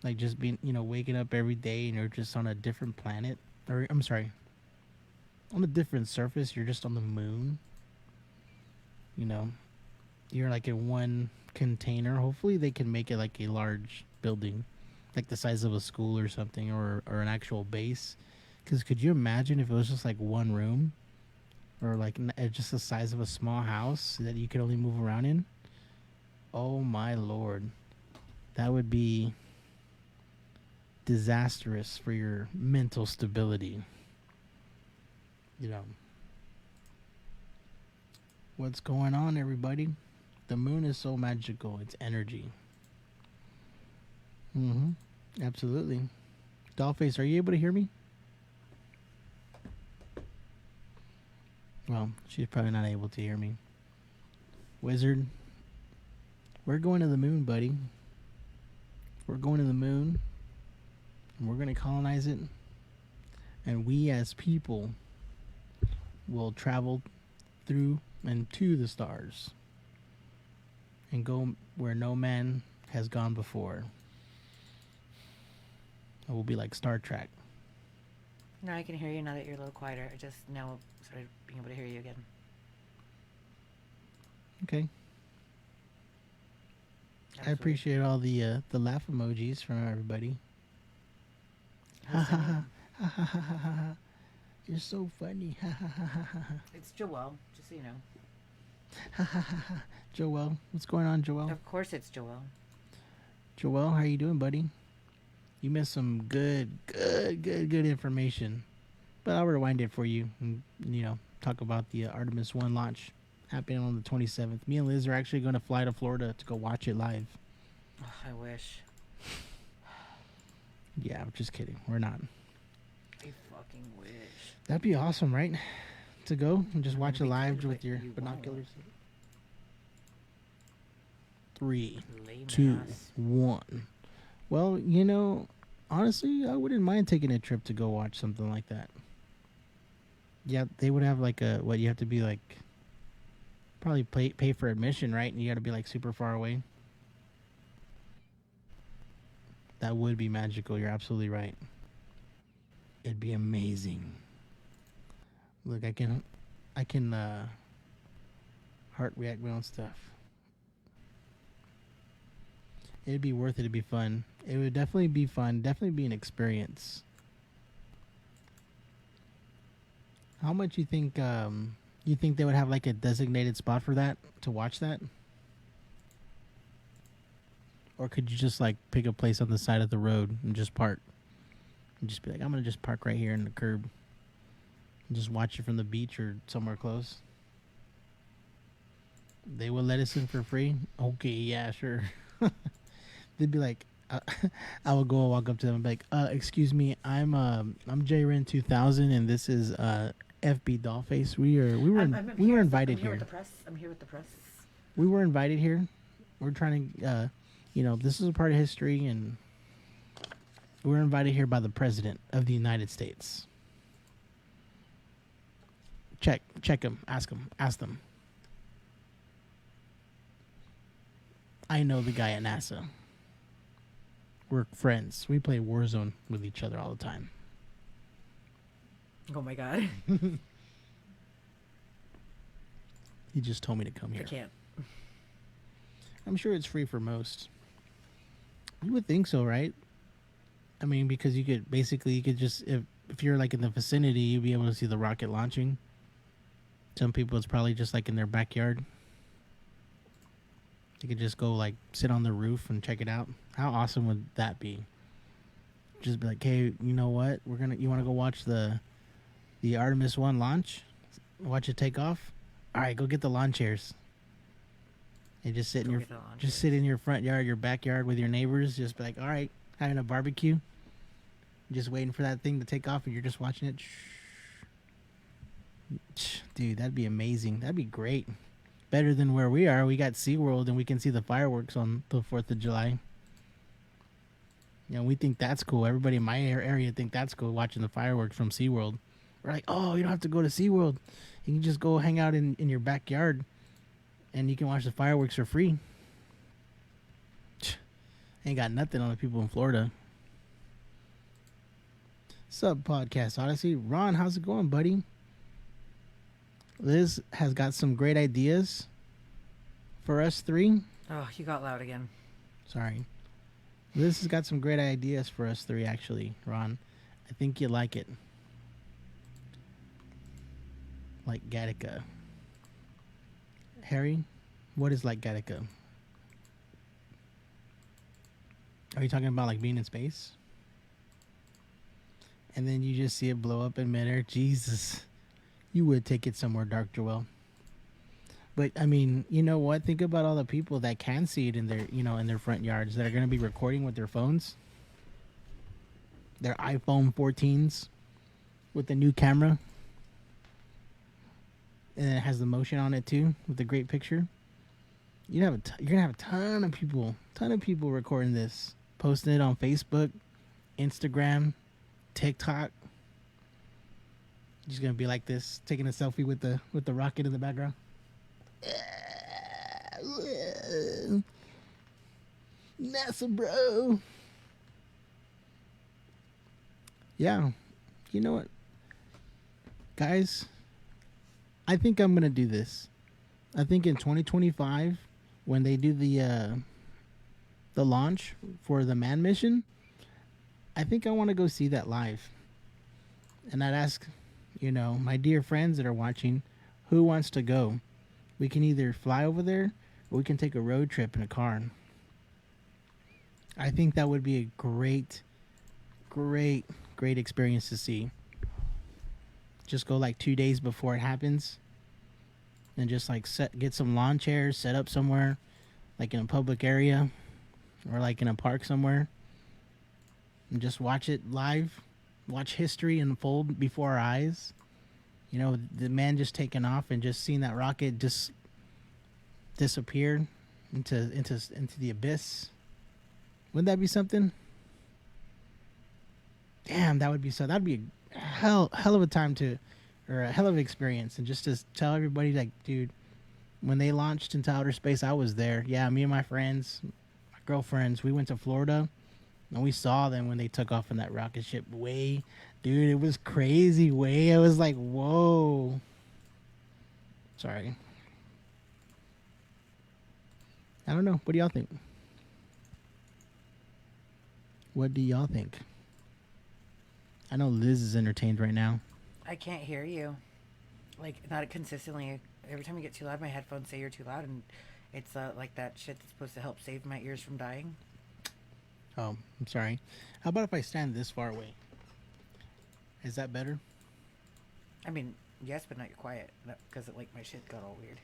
Like just being, waking up every day and you're just on a different planet, or I'm sorry, on a different surface. You're just on the moon. You're like in one container. Hopefully they can make it like a large building, like the size of a school or something, or an actual base. Because could you imagine if it was just like one room, or like just the size of a small house that you could only move around in? Oh my lord, that would be disastrous for your mental stability. What's going on, everybody? The moon is so magical. It's energy. Absolutely. Dollface, are you able to hear me? Well, she's probably not able to hear me. Wizard, we're going to the moon, buddy. We're going to the moon, and we're going to colonize it. And we as people will travel through and to the stars and go where no man has gone before. It will be like Star Trek. No, I can hear you now that you're a little quieter. I just now started being able to hear you again. Okay. That I was weird. appreciate all the laugh emojis from everybody. Ha ha ha ha ha ha ha ha. You're so funny. Ha ha ha ha ha. It's Joelle, just so you know. Ha ha ha ha. Joelle, what's going on, Joelle? Of course it's Joelle. Joelle, how you doing, buddy? You missed some good information. But I'll rewind it for you and, talk about the Artemis 1 launch happening on the 27th. Me and Liz are actually going to fly to Florida to go watch it live. Oh, I wish. Yeah, I'm just kidding. We're not. I fucking fucking wish. That'd be awesome, right? To go and just watch it We live could, with but your you binoculars. 3, Lame 2, ass. 1. Well, you know, honestly, I wouldn't mind taking a trip to go watch something like that. Yeah, they would have like a what you have to be like probably pay for admission, right? And you got to be like super far away. That would be magical. You're absolutely right. It'd be amazing. Look, I can heart react my own stuff. It'd be worth it. It'd be fun. It would definitely be fun. Definitely be an experience. How much you think they would have like a designated spot for that to watch that? Or could you just like pick a place on the side of the road and just park? And just be like, I'm gonna just park right here in the curb and just watch it from the beach or somewhere close. They will let us in for free? Okay, yeah, sure. They'd be like, I would go and walk up to them and be like, excuse me, I'm JRen 2000 and this is FB Dollface. We were invited here. I'm here with the press. We were invited here. We're trying to, this is a part of history, and we were invited here by the President of the United States. Check him. Ask them. I know the guy at NASA. We're friends. We play Warzone with each other all the time. Oh my god. He just told me to come here. I can't. I'm sure it's free for most. You would think so, right? I mean, because you could just, if you're like in the vicinity, you'd be able to see the rocket launching. Some people, it's probably just like in their backyard. You could just go like sit on the roof and check it out. How awesome would that be? Just be like, hey, you know what? You want to go watch the Artemis 1 launch? Watch it take off? All right, go get the lawn chairs. And just sit in your front yard, your backyard with your neighbors. Just be like, all right, having a barbecue. Just waiting for that thing to take off and you're just watching it. Dude, that'd be amazing. That'd be great. Better than where we are. We got SeaWorld and we can see the fireworks on the 4th of July. We think that's cool. Everybody in my area think that's cool, watching the fireworks from SeaWorld. We're like, oh, you don't have to go to SeaWorld. You can just go hang out in your backyard and you can watch the fireworks for free. Ain't got nothing on the people in Florida. Sup, Podcast Odyssey? Ron, how's it going, buddy? Liz has got some great ideas for us three. Oh, you got loud again. Sorry. Liz has got some great ideas for us three, actually, Ron. I think you like it. Like Gattaca. Harry, what is like Gattaca? Are you talking about like being in space? And then you just see it blow up in midair? Jesus. You would take it somewhere dark, Joel. But I mean, you know what? Think about all the people that can see it in their front yards that are going to be recording with their phones, their iPhone 14s, with the new camera, and it has the motion on it too, with the great picture. You're gonna have a ton of people recording this, posting it on Facebook, Instagram, TikTok. Just gonna be like this, taking a selfie with the rocket in the background. NASA, bro. Yeah, you know what, guys? I think I'm gonna do this. I think in 2025, when they do the launch for the man mission, I think I want to go see that live. And I'd ask, my dear friends that are watching, who wants to go? We can either fly over there or we can take a road trip in a car. I think that would be a great experience to see. Just go like 2 days before it happens and just like get some lawn chairs, set up somewhere like in a public area or like in a park somewhere and just watch it live watch history unfold before our eyes. You know, the man just taking off and just seeing that rocket just disappear into the abyss. Wouldn't that be something? Damn, that would be so. That'd be a hell of a time to, or a hell of an experience. And just to tell everybody, like, dude, when they launched into outer space, I was there. Yeah, me and my friends, my girlfriends, we went to Florida, and we saw them when they took off in that rocket ship. Way, dude, it was crazy. Way, I was like, whoa. Sorry. I don't know. What do y'all think? What do y'all think? I know Liz is entertained right now. I can't hear you. Like, not consistently. Every time you get too loud, my headphones say you're too loud, and it's like that shit that's supposed to help save my ears from dying. Oh, I'm sorry. How about if I stand this far away? Is that better? I mean, yes, but not you're quiet, because like my shit got all weird.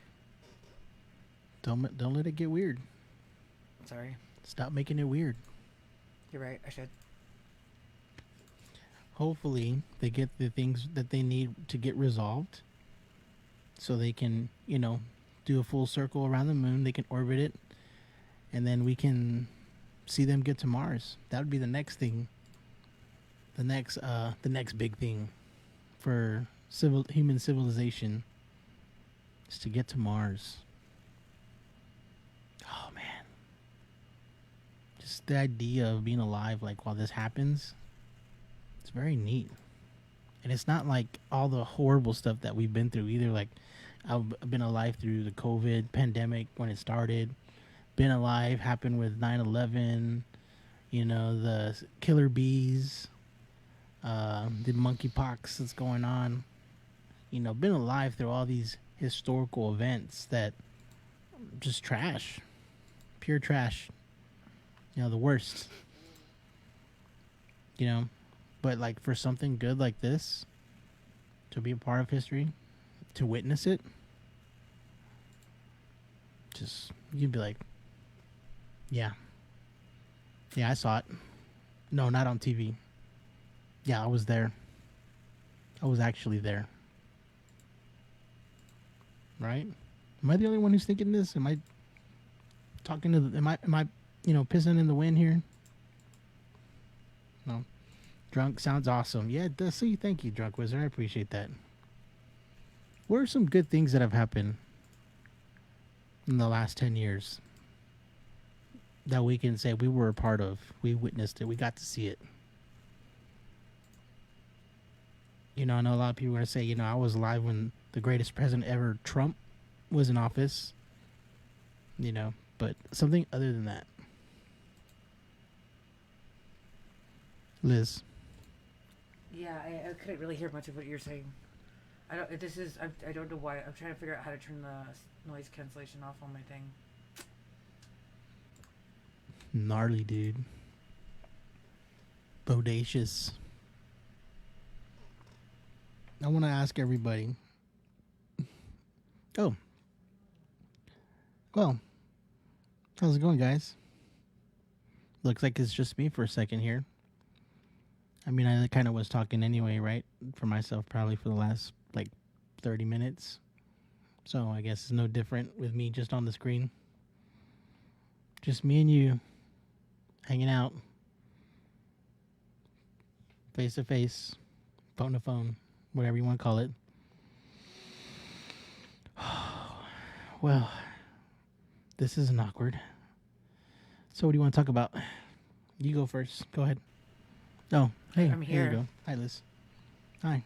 Don't let it get weird. Sorry. Stop making it weird. You're right. I should. Hopefully, they get the things that they need to get resolved, so they can, you know, do a full circle around the moon. They can orbit it, and then we can see them get to Mars. That would be the next thing. The next big thing for human civilization is to get to Mars. Oh man, just the idea of being alive, like while this happens, it's very neat. And it's not like all the horrible stuff that we've been through either. Like, I've been alive through the COVID pandemic when it started. Been alive happened with 9/11. You know, the killer bees, the monkeypox that's going on. You know, been alive through all these historical events that just trash, pure trash. You know, the worst. You know, but like for something good like this, to be a part of history, to witness it, just you'd be like, yeah, I saw it. No, not on TV. Yeah, I was there. I was actually there. Right? Am I the only one who's thinking this? Am I talking to the, am I you know, pissing in the wind here? No. Drunk sounds awesome. Yeah, it does. See, thank you, Drunk Wizard. I appreciate that. What are some good things that have happened in the last 10 years that we can say we were a part of? We witnessed it. We got to see it. You know, I know a lot of people are going to say, you know, I was alive when the greatest president ever, Trump, was in office. You know, but something other than that. Liz. Yeah, I couldn't really hear much of what you're saying. I don't. This is. I don't know why. I'm trying to figure out how to turn the noise cancellation off on my thing. Gnarly, dude. Bodacious. I want to ask everybody. Oh. Well. How's it going, guys? Looks like it's just me for a second here. I mean, I kind of was talking anyway, right? For myself, probably for the last, 30 minutes. So I guess it's no different with me just on the screen. Just me and you hanging out. Face to face. Phone to phone. Whatever you want to call it. Well, this isn't awkward. So what do you want to talk about? You go first. Go ahead. Oh, hey, I'm here. You go. Hi, Liz. Hi.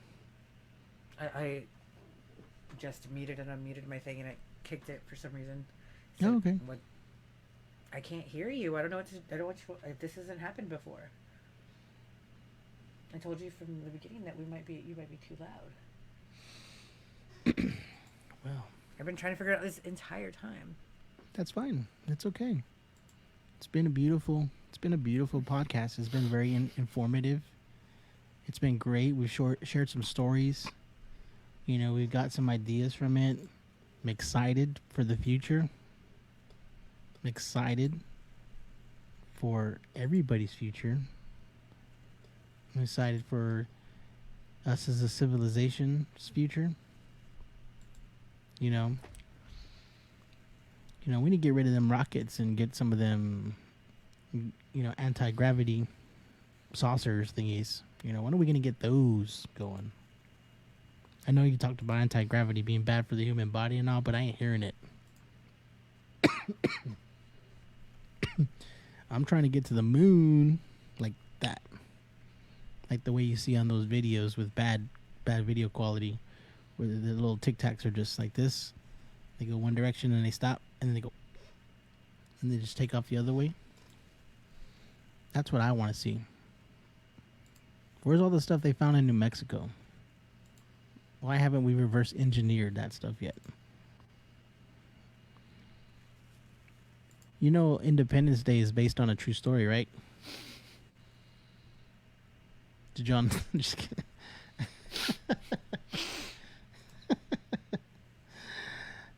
I just muted and unmuted my thing, and it kicked it for some reason. Oh, okay. What? I can't hear you. I don't know what to. I don't want you. This hasn't happened before. I told you from the beginning that you might be too loud. Well, I've been trying to figure it out this entire time. that's fine. It's okay. It's been a beautiful podcast. It's been very informative. It's been great. We've shared some stories. You know, we've got some ideas from it. I'm excited for the future. I'm excited for everybody's future. Excited for us as a civilization's future. You know, we need to get rid of them rockets and get some of them, anti gravity saucers thingies. When are we gonna get those going? I know you talked about anti gravity being bad for the human body and all, but I ain't hearing it. I'm trying to get to the moon like that. Like the way you see on those videos with bad video quality, where the little tic tacs are just like this. They go one direction and they stop, and then they go, and they just take off the other way. That's what I want to see. Where's all the stuff they found in New Mexico? Why haven't we reverse engineered that stuff yet? Independence Day is based on a true story, right? Did you on? Just kidding.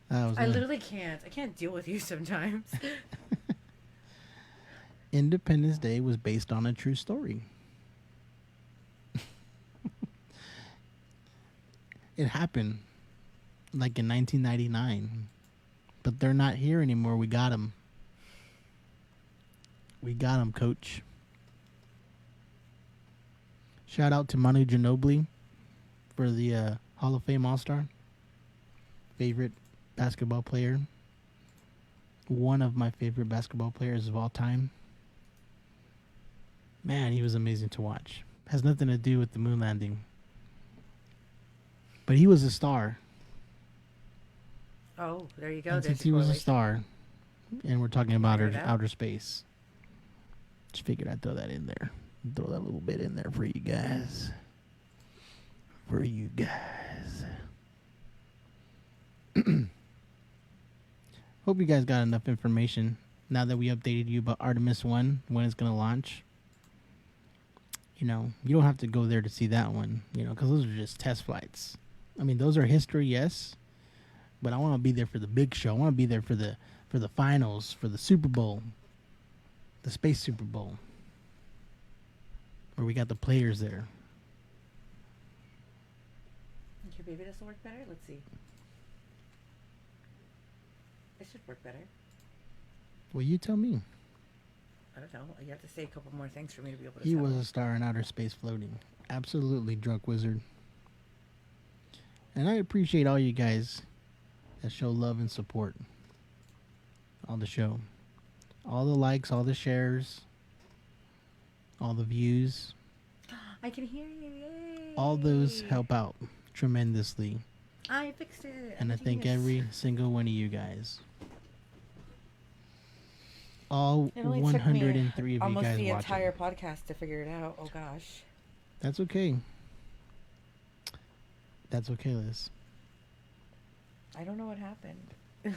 I literally can't. I can't deal with you sometimes. Independence Day was based on a true story. It happened like in 1999, but they're not here anymore. We got them. We got them, coach. Shout out to Manu Ginobili for the Hall of Fame All-Star. Favorite basketball player. One of my favorite basketball players of all time. Man, he was amazing to watch. Has nothing to do with the moon landing. But he was a star. Oh, there you go. And since he was a star, and we're talking about outer space, just figured I'd throw that in there. Throw that little bit in there for you guys. Hope you guys got enough information now that we updated you about Artemis 1, when it's going to launch. You don't have to go there to see that one, because those are just test flights. I mean, those are history, yes, but I want to be there for the big show. I want to be there for the finals, for the Super Bowl, the Space Super Bowl, where we got the players there. Okay, maybe this will work better. Let's see. It should work better. Well, you tell me. I don't know. You have to say a couple more things for me to be able to. He was a star in outer space floating. Absolutely, drunk wizard. And I appreciate all you guys that show love and support on the show. All the likes, all the shares, all the views. I can hear you. Yay. All those help out tremendously. I fixed it. And I thank every single one of you guys. All 103 of you guys watching. Almost the entire podcast to figure it out. Oh gosh. That's okay. That's okay, Liz. I don't know what happened.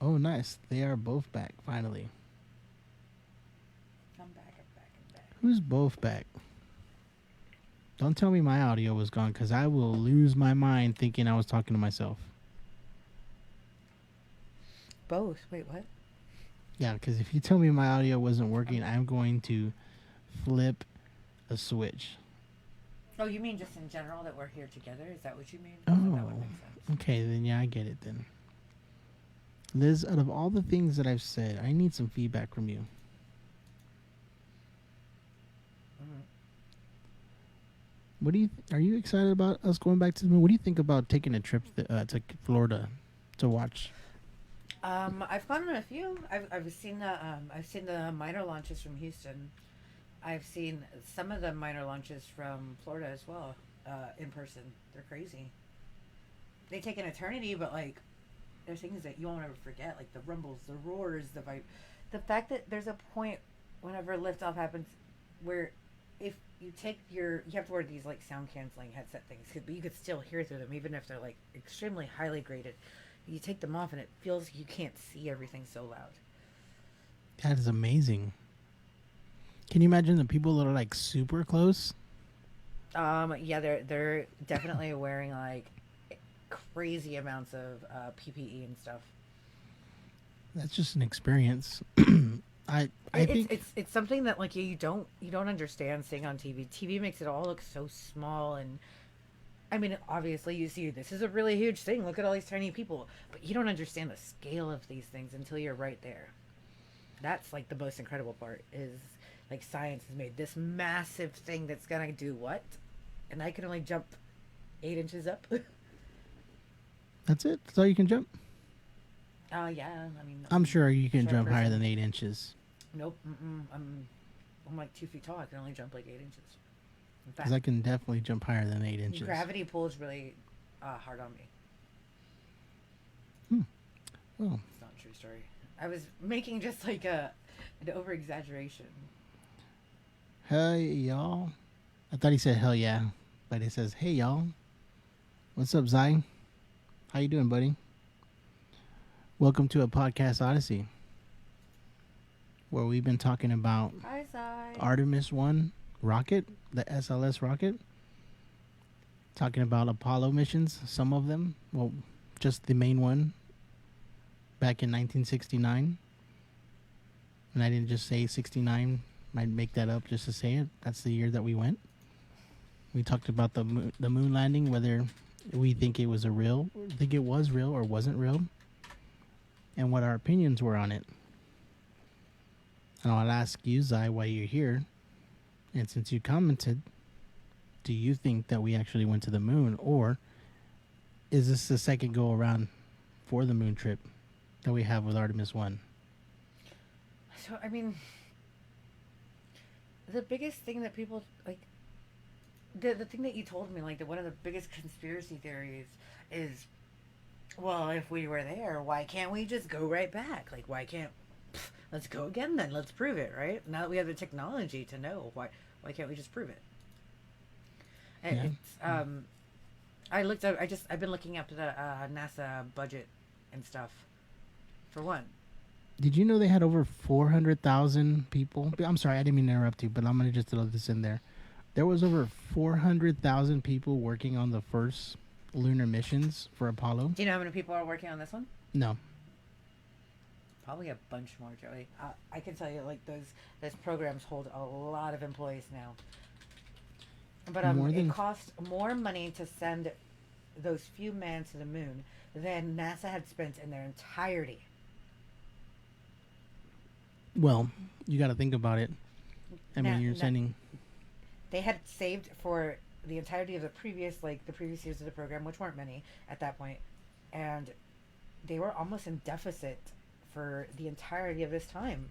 Oh, nice. They are both back, finally. I'm back. Who's both back? Don't tell me my audio was gone, because I will lose my mind thinking I was talking to myself. Both? Wait, what? Yeah, because if you tell me my audio wasn't working, I'm going to flip a switch. Oh, you mean just in general that we're here together? Is that what you mean? Oh, that would make sense. Okay, then yeah, I get it then. Liz, out of all the things that I've said, I need some feedback from you. What do you? Are you excited about us going back to the moon? What do you think about taking a trip to Florida to watch? I've gone on a few. I've seen the minor launches from Houston. I've seen some of the minor launches from Florida as well, in person. They're crazy. They take an eternity, but like, there's things that you won't ever forget, like the rumbles, the roars, the vibe. The fact that there's a point whenever liftoff happens where if you take you have to wear these like sound canceling headset things, but you could still hear through them even if they're like extremely highly graded. You take them off and it feels like you can't see everything so loud. That is amazing. Can you imagine the people that are like super close? Yeah, they're definitely wearing like crazy amounts of PPE and stuff. That's just an experience. I think It's something that like you don't understand seeing on TV. TV makes it all look so small, and I mean obviously you see this is a really huge thing. Look at all these tiny people, but you don't understand the scale of these things until you're right there. That's like the most incredible part is like science has made this massive thing that's gonna do what, and I can only jump 8 inches up. that's it. That's all you can jump. Yeah, I mean I'm sure you can short jump higher person. than 8 inches. Nope, I'm like 2 feet tall. I can only jump like 8 inches. In Because fact, I can definitely jump higher than 8 inches. gravity pulls really hard on me. Hmm. Well, It's not a true story. I was making just like an over exaggeration. hey y'all. I thought he said hell yeah, but he says hey y'all. What's up, Zai? How you doing, buddy? Welcome to a podcast Odyssey, where we've been talking about Hi, Zai. Artemis 1 rocket, the SLS rocket. Talking about Apollo missions, some of them. Well, just the main one back in 1969. And I didn't just say 69. I'd make that up just to say it. That's the year that we went. We talked about the moon landing, whether we think it was real or wasn't real, and what our opinions were on it. And I'll ask you, Zai, why you're here. And since you commented, do you think that we actually went to the moon, or is this the second go around for the moon trip that we have with Artemis 1? So I mean, the biggest thing that people like, the thing that you told me, like, that one of the biggest conspiracy theories is, well, if we were there, why can't we just go right back? Like, why can't let's go again then? Let's prove it, right? Now that we have the technology to know, why can't we just prove it? And Yeah. it's I looked up. I've been looking up the NASA budget and stuff. For one, Did you know they had over 400,000 people? I'm sorry, I didn't mean to interrupt you, but I'm going to just throw this in there. There was over 400,000 people working on the first lunar missions for Apollo. do you know how many people are working on this one? No. Probably a bunch more, Joey. I can tell you, like those programs hold a lot of employees now. But More than it cost more money to send those few men to the moon than NASA had spent in their entirety. Well, you got to think about it. I mean, you're sending. They had saved for the entirety of the previous years of the program, which weren't many at that point, and they were almost in deficit for the entirety of this time.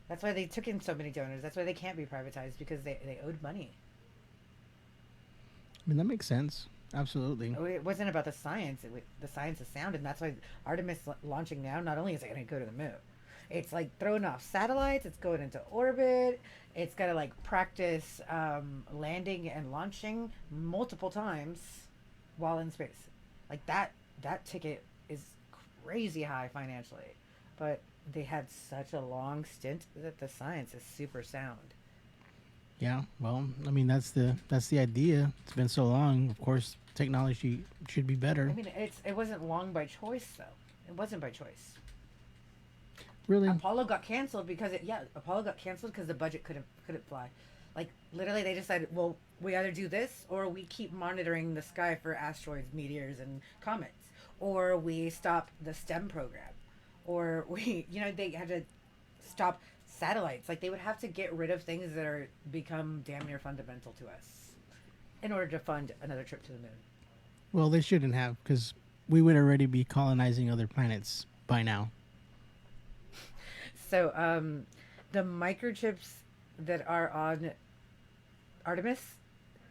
That's why they took in so many donors. That's why they can't be privatized, because they owed money. I mean, that makes sense. Absolutely. It wasn't about the science. The science is sound, and that's why Artemis launching now. Not only is it going to go to the moon, it's like throwing off satellites. It's going into orbit. It's got to like practice landing and launching multiple times while in space. Like that ticket is crazy high financially, but they had such a long stint that the science is super sound. Yeah. Well, I mean, that's the idea. It's been so long. Of course, technology should be better. I mean, it wasn't long by choice though. It wasn't by choice. Really? Apollo got canceled because Apollo got canceled because the budget couldn't fly. Like literally, they decided, well, we either do this or we keep monitoring the sky for asteroids, meteors, and comets, or we stop the STEM program, or they had to stop satellites. Like they would have to get rid of things that are become damn near fundamental to us in order to fund another trip to the moon. Well, they shouldn't have, because we would already be colonizing other planets by now. So, the microchips that are on Artemis,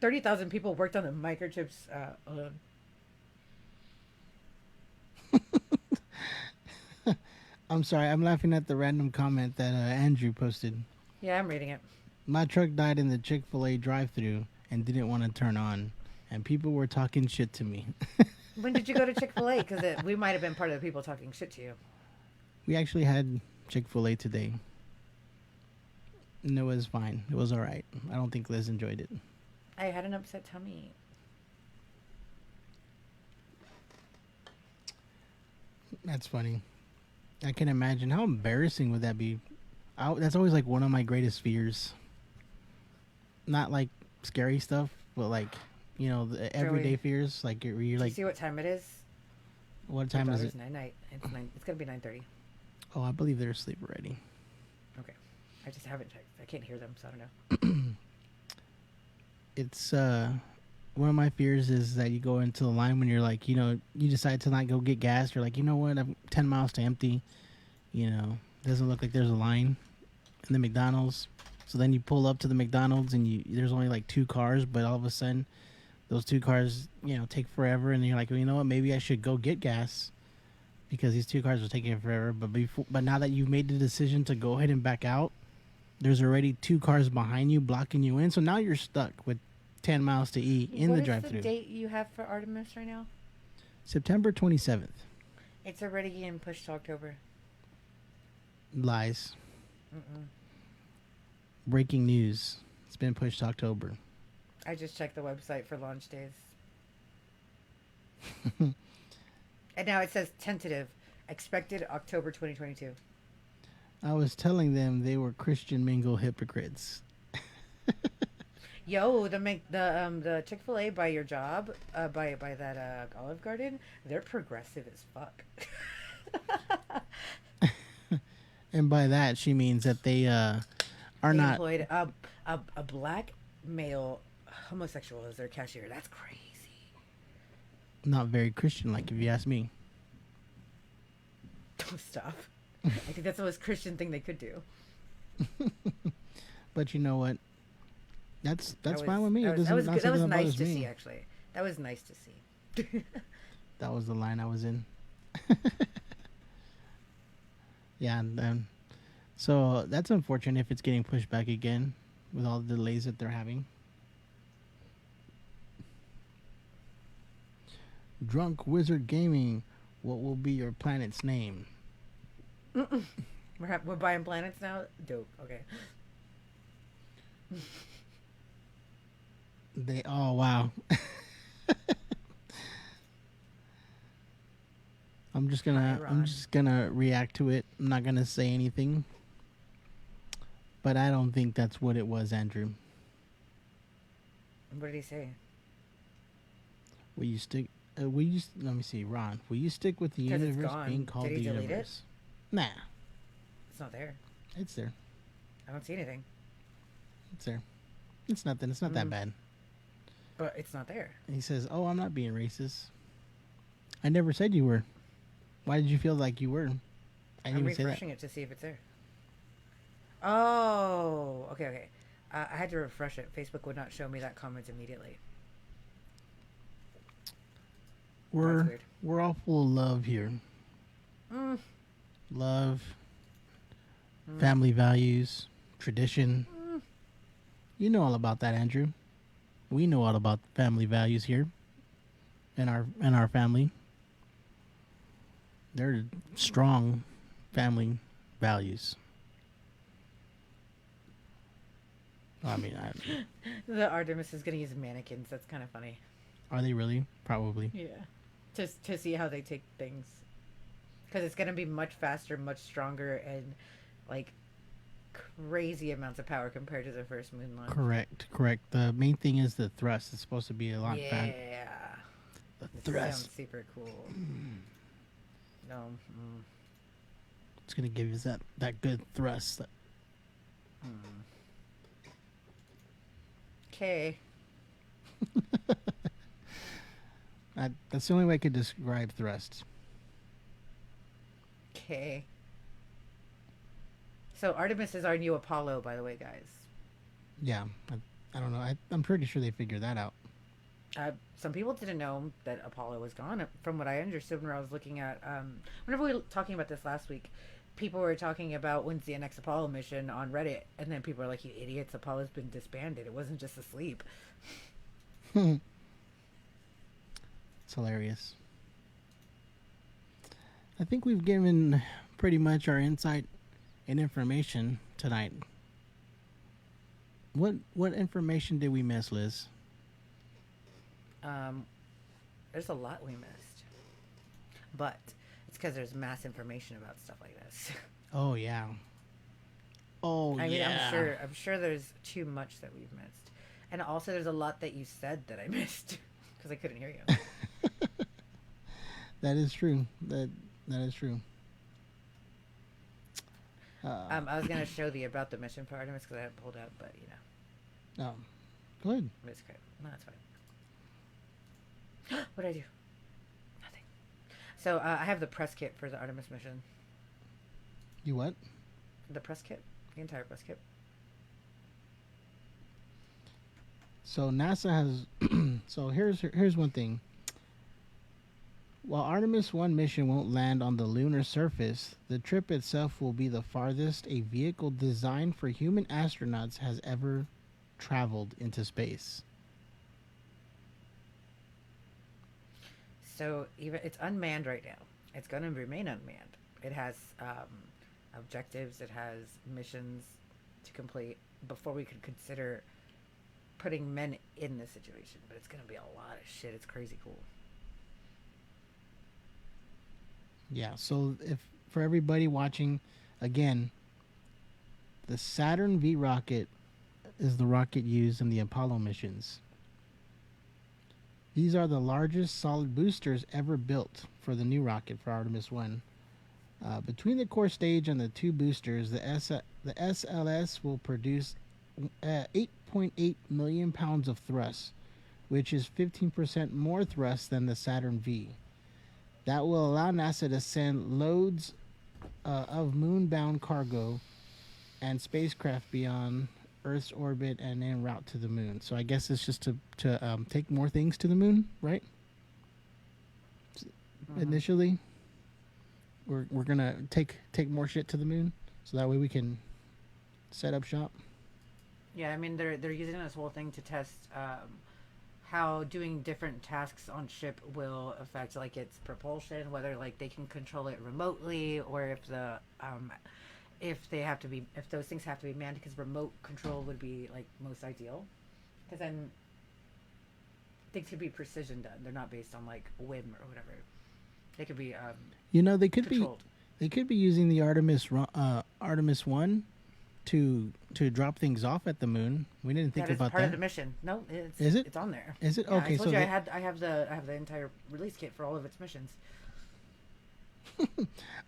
30,000 people worked on the microchips alone. I'm sorry. I'm laughing at the random comment that Andrew posted. Yeah, I'm reading it. My truck died in the Chick-fil-A drive-thru and didn't want to turn on, and people were talking shit to me. When did you go to Chick-fil-A? Because we might have been part of the people talking shit to you. We actually had Chick-fil-A today. And it was fine. It was all right. I don't think Liz enjoyed it. I had an upset tummy. That's funny. I can imagine. How embarrassing would that be That's always like one of my greatest fears. Not like scary stuff, but like the everyday Joey, fears. Like you're do you like, see what time it is? what Your time is it? daughter's night night. It's 9. It's gonna be 9:30. Oh, I believe they're asleep already. Okay. I just haven't checked. I can't hear them, so I don't know. It's one of my fears is that you go into the line when you're like, you decide to not go get gas. You're like, you know what? I'm 10 miles to empty. Doesn't look like there's a line in the McDonald's. So then you pull up to the McDonald's and there's only like two cars, but all of a sudden those two cars, take forever. And you're like, well, you know what? Maybe I should go get gas because these two cars are taking forever. But now that you've made the decision to go ahead and back out, there's already two cars behind you blocking you in. So now you're stuck with 10 miles to eat in the drive-thru. What is the date you have for Artemis right now? September 27th. It's already getting pushed to October. Lies. Mm-mm. Breaking news. It's been pushed to October. I just checked the website for launch days. And now it says tentative, expected October 2022. I was telling them they were Christian mingle hypocrites. Yo, the Chick-fil-A by your job, by that Olive Garden, they're progressive as fuck. And by that she means that they are They not employed a black male homosexual as their cashier. That's crazy. not very Christian like, if you ask me. Don't stop. I think that's the most Christian thing they could do. But you know what? That's That fine was- with me. That It was, doesn't that was, not good. That was something that nice bothers to me. see, actually. That was nice to see. That was the line I was in. Yeah, and then so that's unfortunate if it's getting pushed back again with all the delays that they're having. Drunk Wizard Gaming, what will be your planet's name? We're buying planets now? Dope. Okay. Oh wow. I'm just gonna react to it. I'm not gonna say anything. But I don't think that's what it was, Andrew. What did he say? Will you stick? Let me see, Ron. Will you stick with the 'Cause it's universe gone. being called Did he the delete it? universe? Nah, It's not there. it's there. I don't see anything. It's there. It's nothing. It's not that bad. But it's not there. And he says, "Oh, I'm not being racist. I never said you were. Why did you feel like you were? I didn't I'm even say that." refreshing it to see if it's there. Oh, okay. I had to refresh it. Facebook would not show me that comment immediately. That's weird. We're all full of love here. Mm. Love, family values, tradition. You know all about that, Andrew. We know all about family values here in our family. They're strong family values. I mean, The Artemis is going to use mannequins. That's kind of funny. are they really? Probably. Yeah. To see how they take things. Because it's going to be much faster, much stronger, and like crazy amounts of power compared to the first moon launch. Correct. The main thing is the thrust. It's supposed to be a lot faster. Yeah. The This thrust. sounds super cool. No. It's gonna give you that good thrust. Okay. That's the only way I could describe thrust. Okay. So Artemis is our new Apollo, by the way, guys. Yeah, I don't know. I'm pretty sure they figured that out. Some people didn't know that Apollo was gone. From what I understood when I was looking at, whenever we were talking about this last week, people were talking about when's the next Apollo mission on Reddit, and then people were like, "You idiots! Apollo's been disbanded. It wasn't just asleep." It's hilarious. I think we've given pretty much our insight and information tonight. What information did we miss, Liz? There's a lot we missed, but it's because there's mass information about stuff like this. Oh yeah. Oh I mean, yeah, I'm sure there's too much that we've missed, and also there's a lot that you said that I missed because I couldn't hear you. that is true. That is true. I was gonna show the about the mission for Artemis because I have it pulled up, but you know, Oh, go ahead. it's okay. No, that's fine. What did I do? Nothing. So I have the press kit for the Artemis mission. You what? The press kit, the entire press kit. So NASA has. So here's one thing. While Artemis 1 mission won't land on the lunar surface, the trip itself will be the farthest a vehicle designed for human astronauts has ever traveled into space. So even it's unmanned right now. It's going to remain unmanned. It has objectives. It has missions to complete before we could consider putting men in this situation. But it's going to be a lot of shit. It's crazy cool. Yeah, so if for everybody watching, again, the Saturn V rocket is the rocket used in the Apollo missions. These are the largest solid boosters ever built for the new rocket for Artemis 1. Between the core stage and the two boosters, the SLS will produce 8.8 million pounds of thrust, which is 15% more thrust than the Saturn V. That will allow NASA to send loads of moon-bound cargo and spacecraft beyond Earth's orbit and en route to the moon. So I guess it's just to take more things to the moon, right? Initially, we're gonna take more shit to the moon, so that way we can set up shop. Yeah, I mean they're using this whole thing to test how doing different tasks on ship will affect like its propulsion, whether like they can control it remotely or if they have to be if those things have to be manned because remote control would be like most ideal because then things could be precision done. They're not based on like whim or whatever. They could be You know, controlled. they could be using the Artemis 1 to drop things off at the moon. We didn't think That is about part that. of the mission. No, it's Is it? it's on there. Is it? Yeah, I Okay, told so you I have the entire release kit for all of its missions.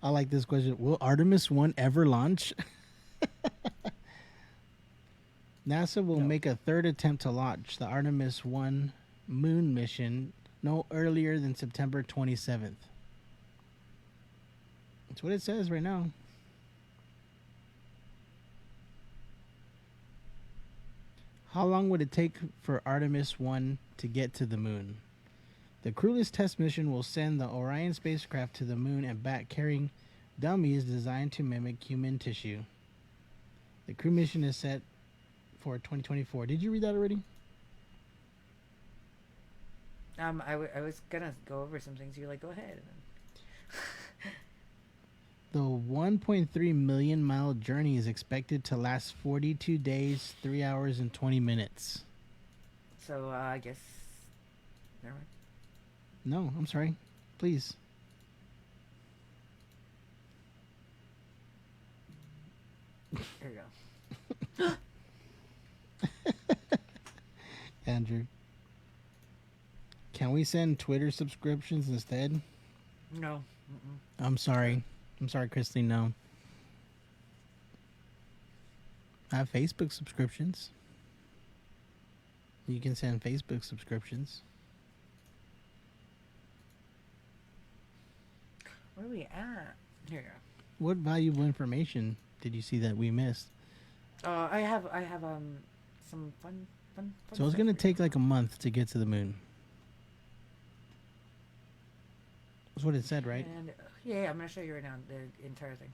I like this question. Will Artemis 1 ever launch? NASA will No. make a third attempt to launch the Artemis 1 moon mission no earlier than September 27th. That's what it says right now. How long would it take for Artemis 1 to get to the moon? The crewless test mission will send the Orion spacecraft to the moon and back carrying dummies designed to mimic human tissue. The crew mission is set for 2024. Did you read that already? I was gonna go over some things. You're like, go ahead. The 1.3 million mile journey is expected to last 42 days, 3 hours, and 20 minutes. So I guess. Never mind. No, I'm sorry. Please. There you go. Andrew. Can we send Twitter subscriptions instead? No. Mm-mm. I'm sorry. I'm sorry, Christine. No. I have Facebook subscriptions. You can send Facebook subscriptions. Where are we at? Here you go. What valuable information did you see that we missed? I have some fun. So it's stuff going to for you. take like a month to get to the moon. That's what it said, right? And yeah, I'm gonna show you right now the entire thing.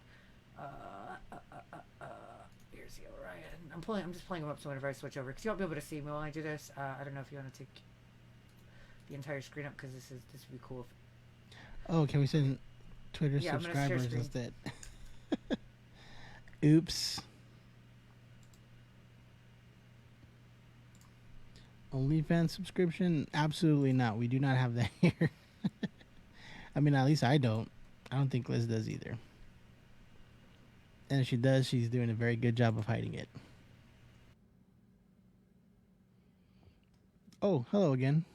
Here's the Orion. I'm just pulling them up so whenever I switch over, because you won't be able to see me while I do this. I don't know if you want to take the entire screen up, because this would be cool. Oh, can we send Twitter Yeah, I'm gonna share subscribers screen. instead? Oops. OnlyFans subscription? Absolutely not. We do not have that here. I mean, at least I don't. I don't think Liz does either. And if she does, she's doing a very good job of hiding it. Oh, hello again.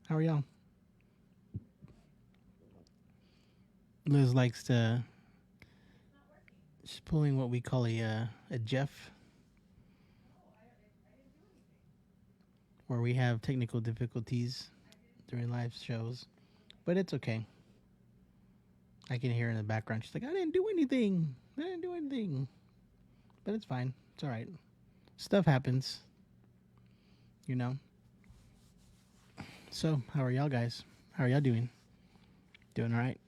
How are y'all? Liz likes to. She's pulling what we call a Jeff, where we have technical difficulties during live shows, but it's okay. I can hear in the background. She's like, "I didn't do anything. I didn't do anything," but it's fine. It's all right. Stuff happens, you know. So, how are y'all guys? How are y'all doing? Doing all right?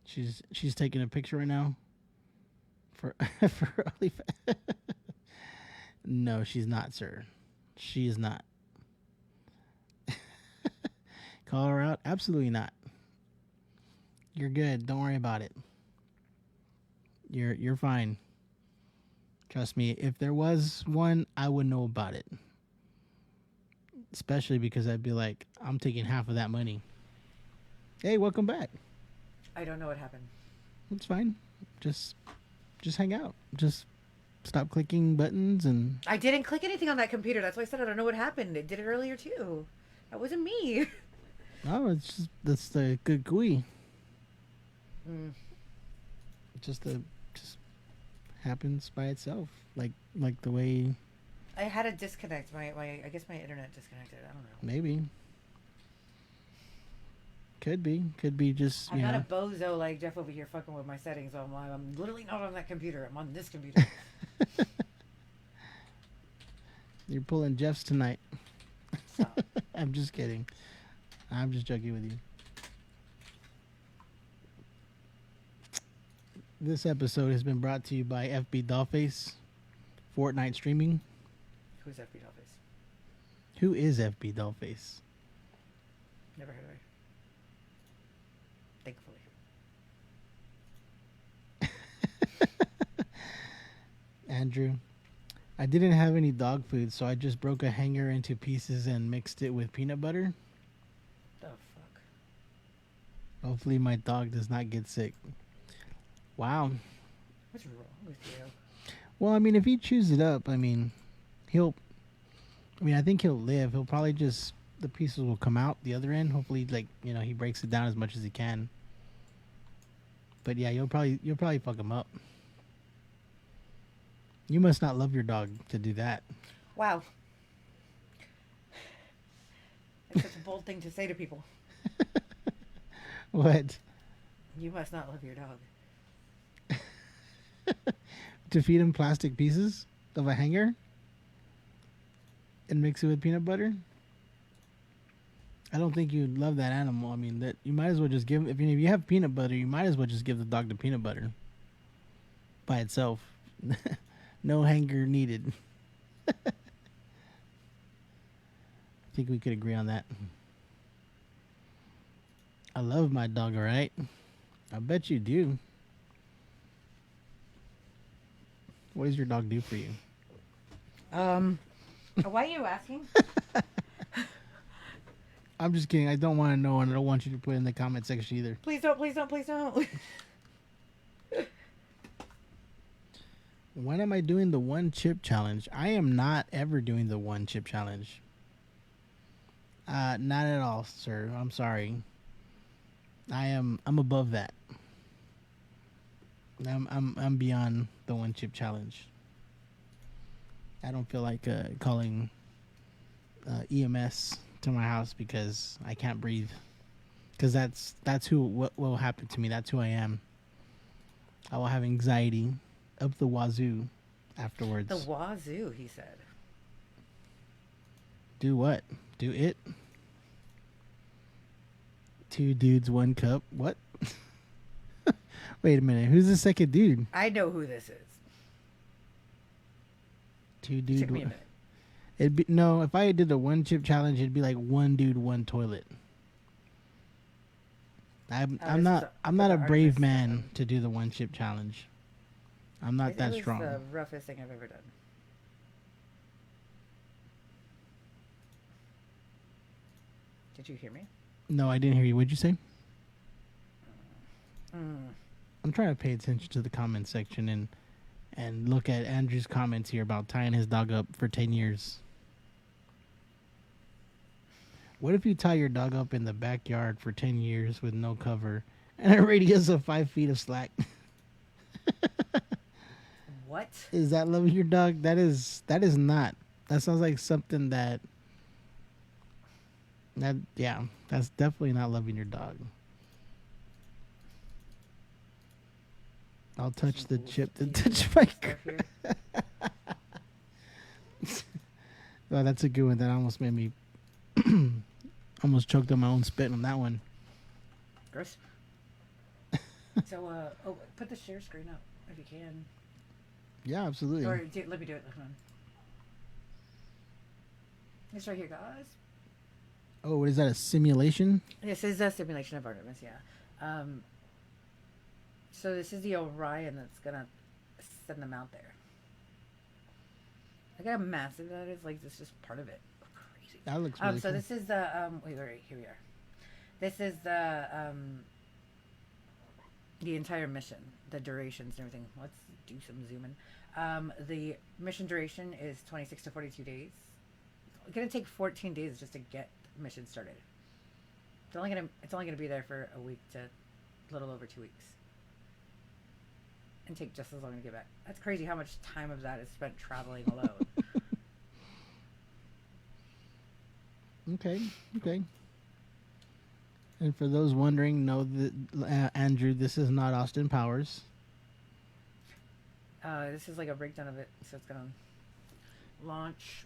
She's taking a picture right now for for OnlyFans. No, she's not, sir. She is not. Call her out? Absolutely not. You're good. Don't worry about it. You're fine. Trust me. If there was one, I would know about it. Especially because I'd be like, I'm taking half of that money. Hey, welcome back. I don't know what happened. It's fine. Just hang out. Just stop clicking buttons and I didn't click anything on that computer. That's why I said I don't know what happened. It did it earlier too. That wasn't me. oh, it's just that's the good GUI. Mm. Just happens by itself, like the way. I had a disconnect. My I guess my internet disconnected. I don't know. Maybe. Could be just. I'm not a bozo like Jeff over here fucking with my settings. So I'm literally not on that computer. I'm on this computer. You're pulling Jeff's tonight. So. I'm just kidding. I'm just joking with you. This episode has been brought to you by FB Dollface, Fortnite streaming. Who's FB Dollface? Who is FB Dollface? Never heard of her. Thankfully. Andrew, I didn't have any dog food, so I just broke a hanger into pieces and mixed it with peanut butter. The fuck? Hopefully my dog does not get sick. Wow. What's wrong with you? Well, I mean, if he chews it up, I think he'll live. He'll probably just, the pieces will come out the other end. Hopefully, he breaks it down as much as he can. But yeah, you'll probably fuck him up. You must not love your dog to do that. Wow. It's such a bold thing to say to people. What? You must not love your dog. To feed him plastic pieces of a hanger and mix it with peanut butter? I don't think you'd love that animal. I mean, that you might as well just give. If you have peanut butter, you might as well just give the dog the peanut butter by itself. No hanger needed. I think we could agree on that. I love my dog, all right? I bet you do. What does your dog do for you? Why are you asking? I'm just kidding. I don't want to know, and I don't want you to put it in the comment section either. Please don't, please don't, please don't. When am I doing the one chip challenge? I am not ever doing the one chip challenge. Not at all, sir. I'm sorry. I'm above that. I'm beyond the one chip challenge. I don't feel like calling EMS to my house because I can't breathe. Because what will happen to me. That's who I am. I will have anxiety up the wazoo afterwards. The wazoo, he said. Do what? Do it? 2 dudes, 1 cup. What? Wait a minute. Who's the second dude? I know who this is. 2 dudes. Took me a minute. It'd be no. If I did a one chip challenge, it'd be like 1 dude, 1 toilet. I'm not a brave Artemis man to do the one chip challenge. I'm not that strong. It's the roughest thing I've ever done. Did you hear me? No, I didn't hear you. What'd you say? I'm trying to pay attention to the comment section and look at Andrew's comments here about tying his dog up for 10 years. What if you tie your dog up in the backyard for 10 years with no cover and a radius of 5 feet of slack? What? Is that loving your dog? That is not. That sounds like something yeah, that's definitely not loving your dog. I'll touch the chip to touch my Oh, that's a good one. That almost made me almost choked on my own spit on that one. Gross. So, put the share screen up if you can. Yeah, absolutely. Or let me do it. Hold on. It's right here, guys. Oh, what is that? A simulation? This is a simulation of Artemis, yeah. So this is the Orion that's gonna send them out there. Look how massive that is. Like, this is part of it. Crazy. That looks really so cool. this is the wait, here we are. This is the entire mission, the durations and everything. Let's do some zooming. The mission duration is 26 to 42 days. It's gonna take 14 days just to get the mission started. It's only gonna be there for a week to a little over 2 weeks, and take just as long to get back. That's crazy how much time of that is spent traveling alone. Okay. And for those wondering, know that Andrew, this is not Austin Powers. This is like a breakdown of it. So it's gonna launch.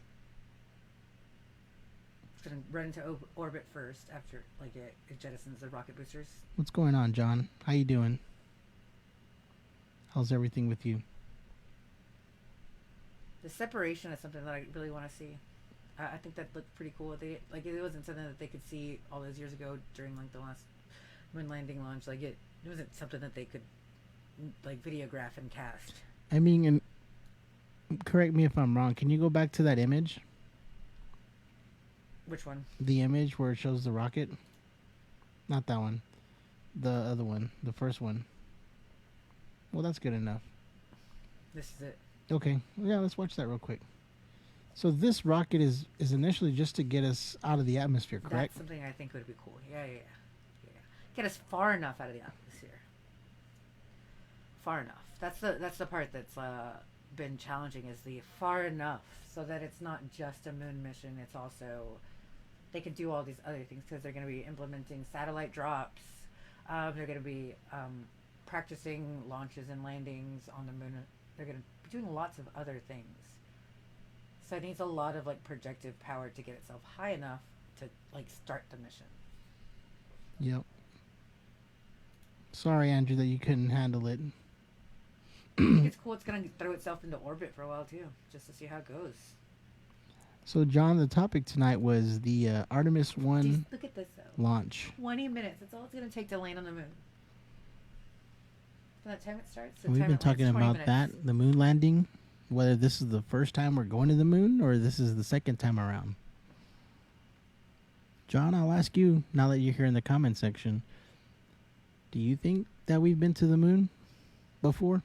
It's gonna run into orbit first after like it jettisons the rocket boosters. What's going on, John? How you doing? How's everything with you? The separation is something that I really want to see. I think that looked pretty cool. It wasn't something that they could see all those years ago during like the last moon landing launch. Like it wasn't something that they could like videograph and cast. I mean, and correct me if I'm wrong. Can you go back to that image? Which one? The image where it shows the rocket? Not that one. The other one. The first one. Well, that's good enough. This is it. Okay. Yeah, let's watch that real quick. So this rocket is initially just to get us out of the atmosphere, correct? That's something I think would be cool. Yeah. Get us far enough out of the atmosphere. Far enough. That's the part that's been challenging, is the far enough, so that it's not just a moon mission. It's also they can do all these other things, because they're going to be implementing satellite drops. They're going to be practicing launches and landings on the moon. They're going to be doing lots of other things. So it needs a lot of like projective power to get itself high enough to like start the mission. Yep. Sorry, Andrew, that you couldn't handle it. I think it's cool. It's gonna throw itself into orbit for a while too, just to see how it goes. So, John, the topic tonight was the Artemis 1 Jeez, look at this though. launch. 20 minutes. That's all it's gonna take to land on the moon. From that time it starts. We've been talking about that, the moon landing. Whether this is the first time we're going to the moon or this is the second time around. John, I'll ask you, now that you're here in the comment section, do you think that we've been to the moon before?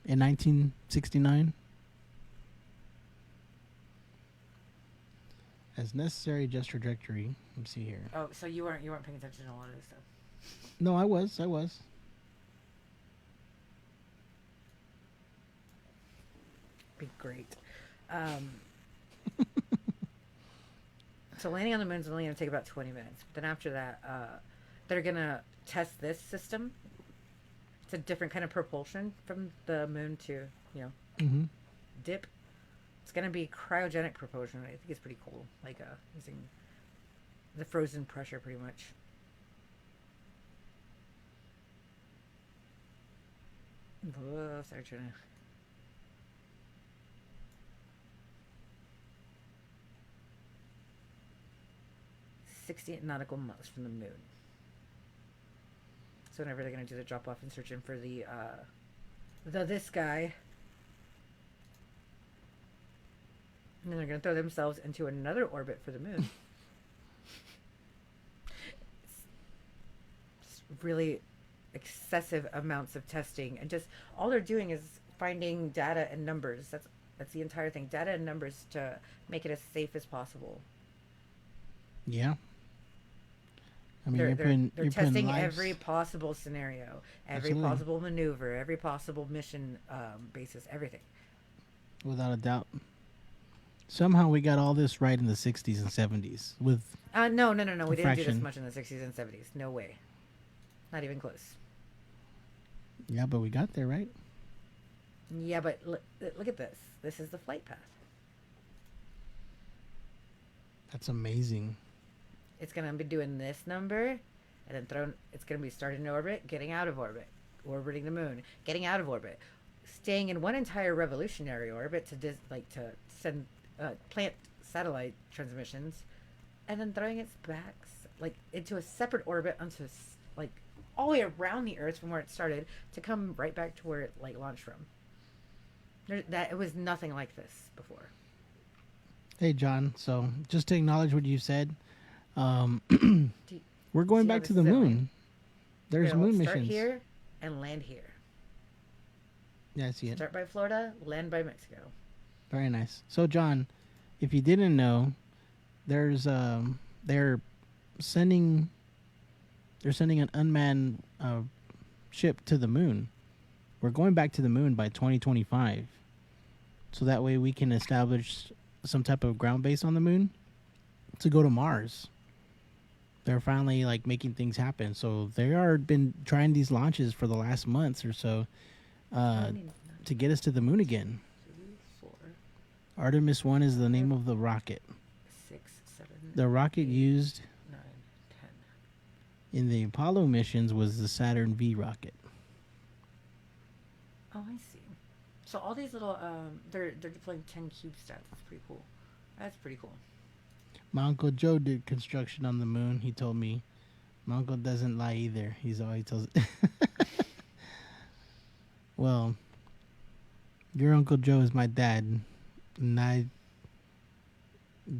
In 1969? As necessary, just trajectory. Let me see here. Oh, so you weren't paying attention to a lot of this stuff. No, I was. Be great. So landing on the moon is only going to take about 20 minutes. But then after that, they're going to test this system. It's a different kind of propulsion from the moon to, dip. It's going to be cryogenic propulsion. I think it's pretty cool. Like using the frozen pressure pretty much. Whoa, sorry, trying to... .68 nautical miles from the moon. So whenever they're going to do the drop off and searching for this guy, and then they're going to throw themselves into another orbit for the moon. It's excessive amounts of testing, and just all they're doing is finding data and numbers. That's the entire thing. Data and numbers to make it as safe as possible. Yeah. I mean, They're you're putting testing lives. every possible scenario, every Absolutely, possible maneuver, every possible mission basis, everything. without a doubt. Somehow we got all this right in the 60s and 70s with No, no, no, no. a We didn't do this fraction. much in the 60s and 70s. No way. Not even close. Yeah, but we got there, right? Yeah, but look at this. This is the flight path. That's amazing. It's going to be doing this number, and then it's going to be starting in orbit, getting out of orbit, orbiting the moon, getting out of orbit, staying in one entire revolutionary orbit to send plant satellite transmissions, and then throwing its back like into a separate orbit like all the way around the Earth from where it started to come right back to where it like launched from. That it was nothing like this before. Hey, John. So just to acknowledge what you said, um, Do you we're going see how back this to is the going? moon. There's We're gonna moon start missions. here and land here. Yeah, I see it. Start by Florida, land by Mexico. Very nice. So, John, if you didn't know, there's they're sending they're sending an unmanned ship to the moon. We're going back to the moon by 2025, so that way we can establish some type of ground base on the moon to go to Mars. They're finally like making things happen. So they are been trying these launches for the last months or so How many? to get us to the moon again. 2, 4, Artemis 1 is the name of the rocket. 6, 7, The rocket 8, used 9, 10. in the Apollo missions was the Saturn V rocket. Oh, I see. So all these little they're deploying 10 CubeSats. That's pretty cool. That's pretty cool. My uncle Joe did construction on the moon. He told me. My uncle doesn't lie either. He's always tells. Well, your uncle Joe is my dad, and I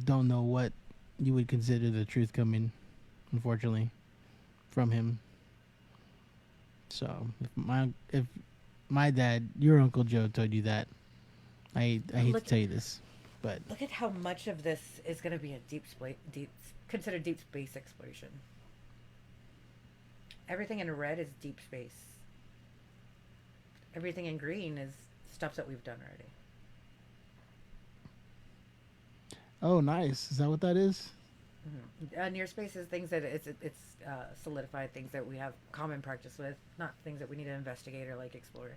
don't know what you would consider the truth coming, unfortunately, from him. So if my dad, your uncle Joe, told you that, I hate to Look, tell you this, but look at how much of this is going to be a considered deep space exploration. Everything in red is deep space. Everything in green is stuff that we've done already. oh, nice. Is that what that is? Near space is things that it's solidified, things that we have common practice with, not things that we need to investigate or like explore.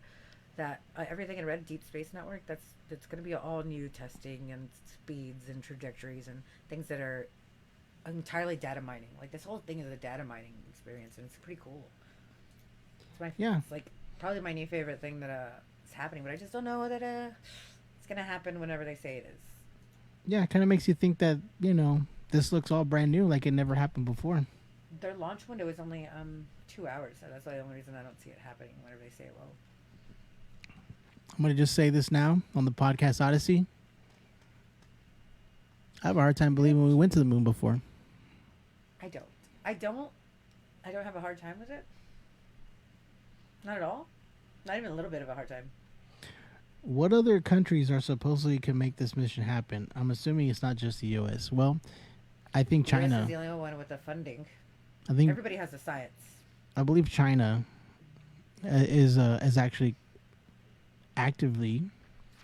That everything in red deep space network, that's going to be all new testing and speeds and trajectories and things that are entirely data mining. Like this whole thing is a data mining experience, and it's pretty cool. Yeah. It's like probably my new favorite thing that is happening, but I just don't know that it's going to happen whenever they say it is. Yeah, it kind of makes you think that, this looks all brand new, like it never happened before. Their launch window is only 2 hours, so that's the only reason I don't see it happening whenever they say it will. I'm going to just say this now on the podcast Odyssey. I have a hard time believing we went to the moon before. I don't. I don't. I don't have a hard time with it. Not at all. Not even a little bit of a hard time. What other countries are supposedly can make this mission happen? I'm assuming it's not just the U.S. Well, I think The US China. is the only one with the funding. I think Everybody has the science. I believe China is actually actively,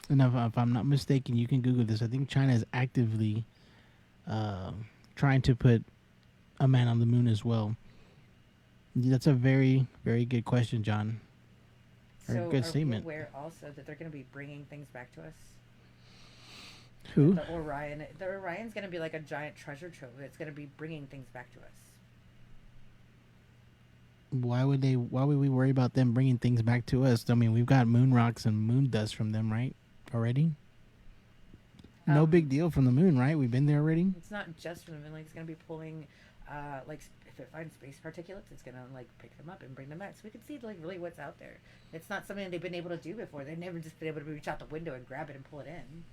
and if I'm not mistaken, you can Google this. I think China is actively trying to put a man on the moon as well. That's a very, very good question, John. Or So good are statement. we aware also that they're going to be bringing things back to us? Who? The Orion's going to be like a giant treasure trove. It's going to be bringing things back to us. Why would we worry about them bringing things back to us? I mean, we've got moon rocks and moon dust from them, right? Already? No big deal from the moon, right? We've been there already. It's not just from the moon. Like it's going to be pulling, like if it finds space particulates, it's going to like pick them up and bring them back, so we can see like really what's out there. It's not something that they've been able to do before. They've never just been able to reach out the window and grab it and pull it in.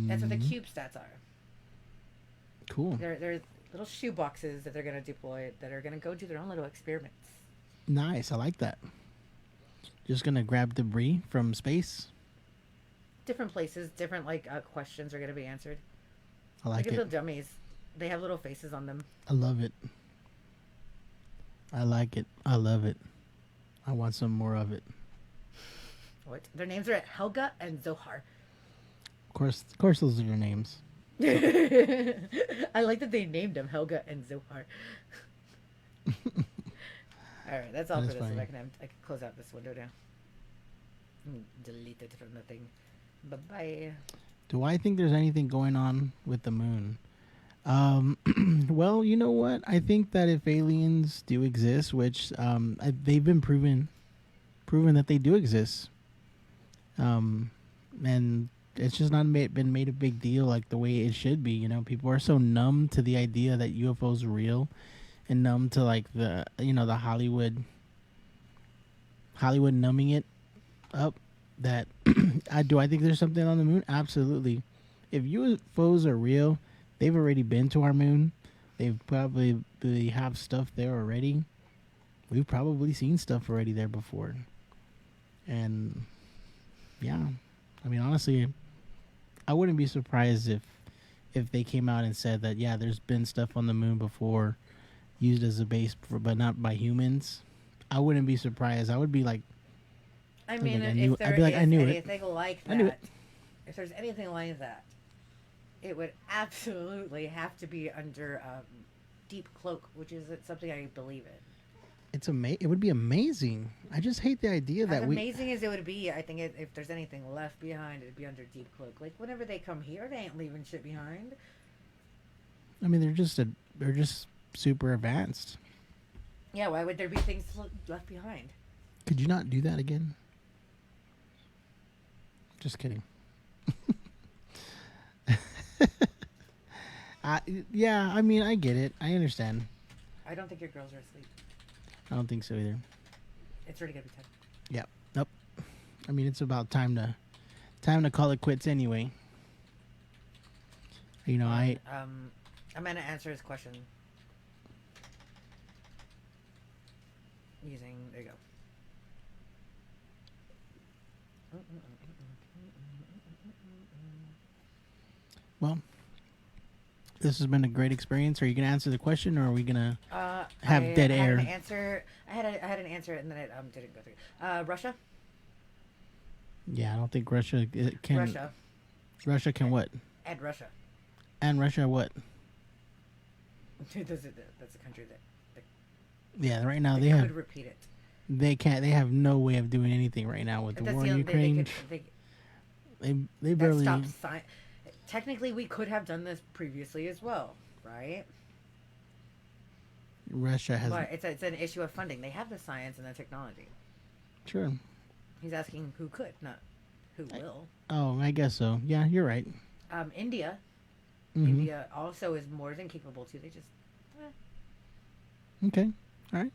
That's what the CubeSats are. Cool. They're little shoe boxes that they're going to deploy that are going to go do their own little experiments. Nice. I like that. Just gonna grab debris from space. Different places, different questions are going to be answered. I Look like at it. the dummies. They have little faces on them. I love it. I like it. I love it. I want some more of it. What? Their names are Helga and Zohar. Of course, those are your names. I like that they named them Helga and Zohar. All right, that's all That's for this. funny. I can close out this window now. Delete it from the thing. Bye bye. Do I think there's anything going on with the moon? Well, you know what? I think that if aliens do exist, which they've been proven that they do exist, and it's just not been made a big deal like the way it should be. You know, people are so numb to the idea that UFOs are real, and numb to like the the Hollywood numbing it up. That I think there's something on the moon? Absolutely. If UFOs are real, they've already been to our moon. They've probably have stuff there already. We've probably seen stuff already there before. And yeah, I mean, honestly, I wouldn't be surprised if they came out and said that, yeah, there's been stuff on the moon before used as a base, but not by humans. I wouldn't be surprised. I would be like, I mean, like, if there I'd be like, is I knew it. anything like I knew that, it. if there's anything like that, it would absolutely have to be under deep cloak, which is something I believe in. It would be amazing. I just hate the idea As that amazing as it would be, I think if there's anything left behind, it'd be under deep cloak. Like whenever they come here, they ain't leaving shit behind. I mean, they're just super advanced. Yeah, why would there be things left behind? Could you not do that again? Just kidding. Yeah, I mean, I get it. I understand. I don't think your girls are asleep. I don't think so either. It's already gonna be time. Yeah. Nope. I mean, it's about time to call it quits anyway. You know, I'm gonna answer his question using. There you go. well, this has been a great experience. Are you gonna answer the question, or are we gonna have dead air? I had an answer, and then it didn't go through. Russia. Yeah, I don't think Russia can. Russia. Russia can what? And Russia. And Russia what? That's a country that Yeah, right now they they could have repeat it. they can't. They have no way of doing anything right now with the war in Ukraine. They barely. Technically, we could have done this previously as well, right? Russia has. But it's an issue of funding. They have the science and the technology. Sure. He's asking who could, not who will. Oh, I guess so. Yeah, you're right. India. Mhm. India also is more than capable too. They just. Okay. All right.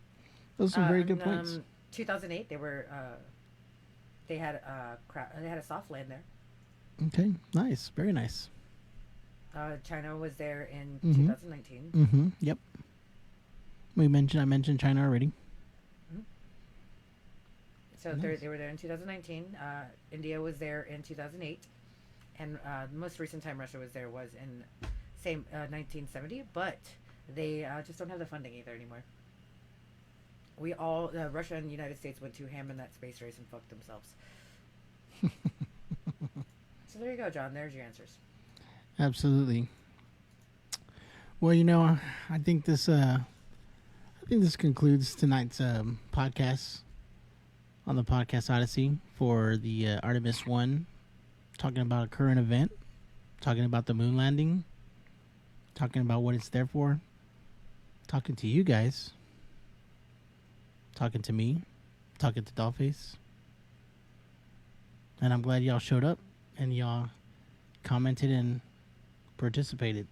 Those are some very good points. 2008, they had a soft land there. Okay. Nice. Very nice. China was there in Mhm. 2019. Mm-hmm. Yep. I mentioned China already. So Nice. they were there in 2019. India was there in 2008, and the most recent time Russia was there was in 1970. But they just don't have the funding either anymore. We all Russia and the United States went too ham in that space race and fucked themselves. So there you go, John. There's your answers. Absolutely. Well, I think this concludes tonight's podcast on the podcast Odyssey for the Artemis 1, talking about a current event, talking about the moon landing, talking about what it's there for, talking to you guys, talking to me, talking to Dollface. And I'm glad y'all showed up and y'all commented and participated.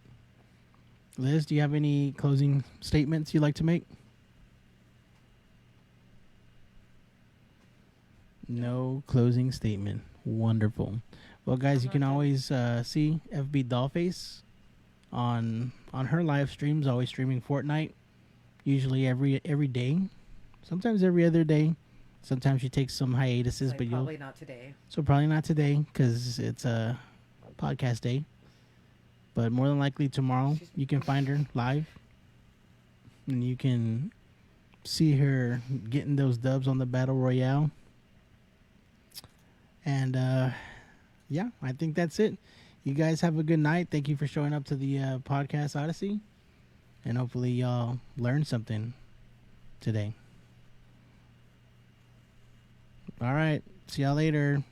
Liz, do you have any closing statements you'd like to make? No closing statement. Wonderful. Well, guys, you can always see FB Dollface on her live streams, always streaming Fortnite. Usually every day, sometimes every other day. Sometimes she takes some hiatuses, Like, but probably not today. so probably not today because it's a podcast day. But more than likely tomorrow, you can find her live, and you can see her getting those dubs on the battle royale. And yeah, I think that's it. You guys have a good night. Thank you for showing up to the podcast Odyssey, and hopefully y'all learned something today. All right, see y'all later.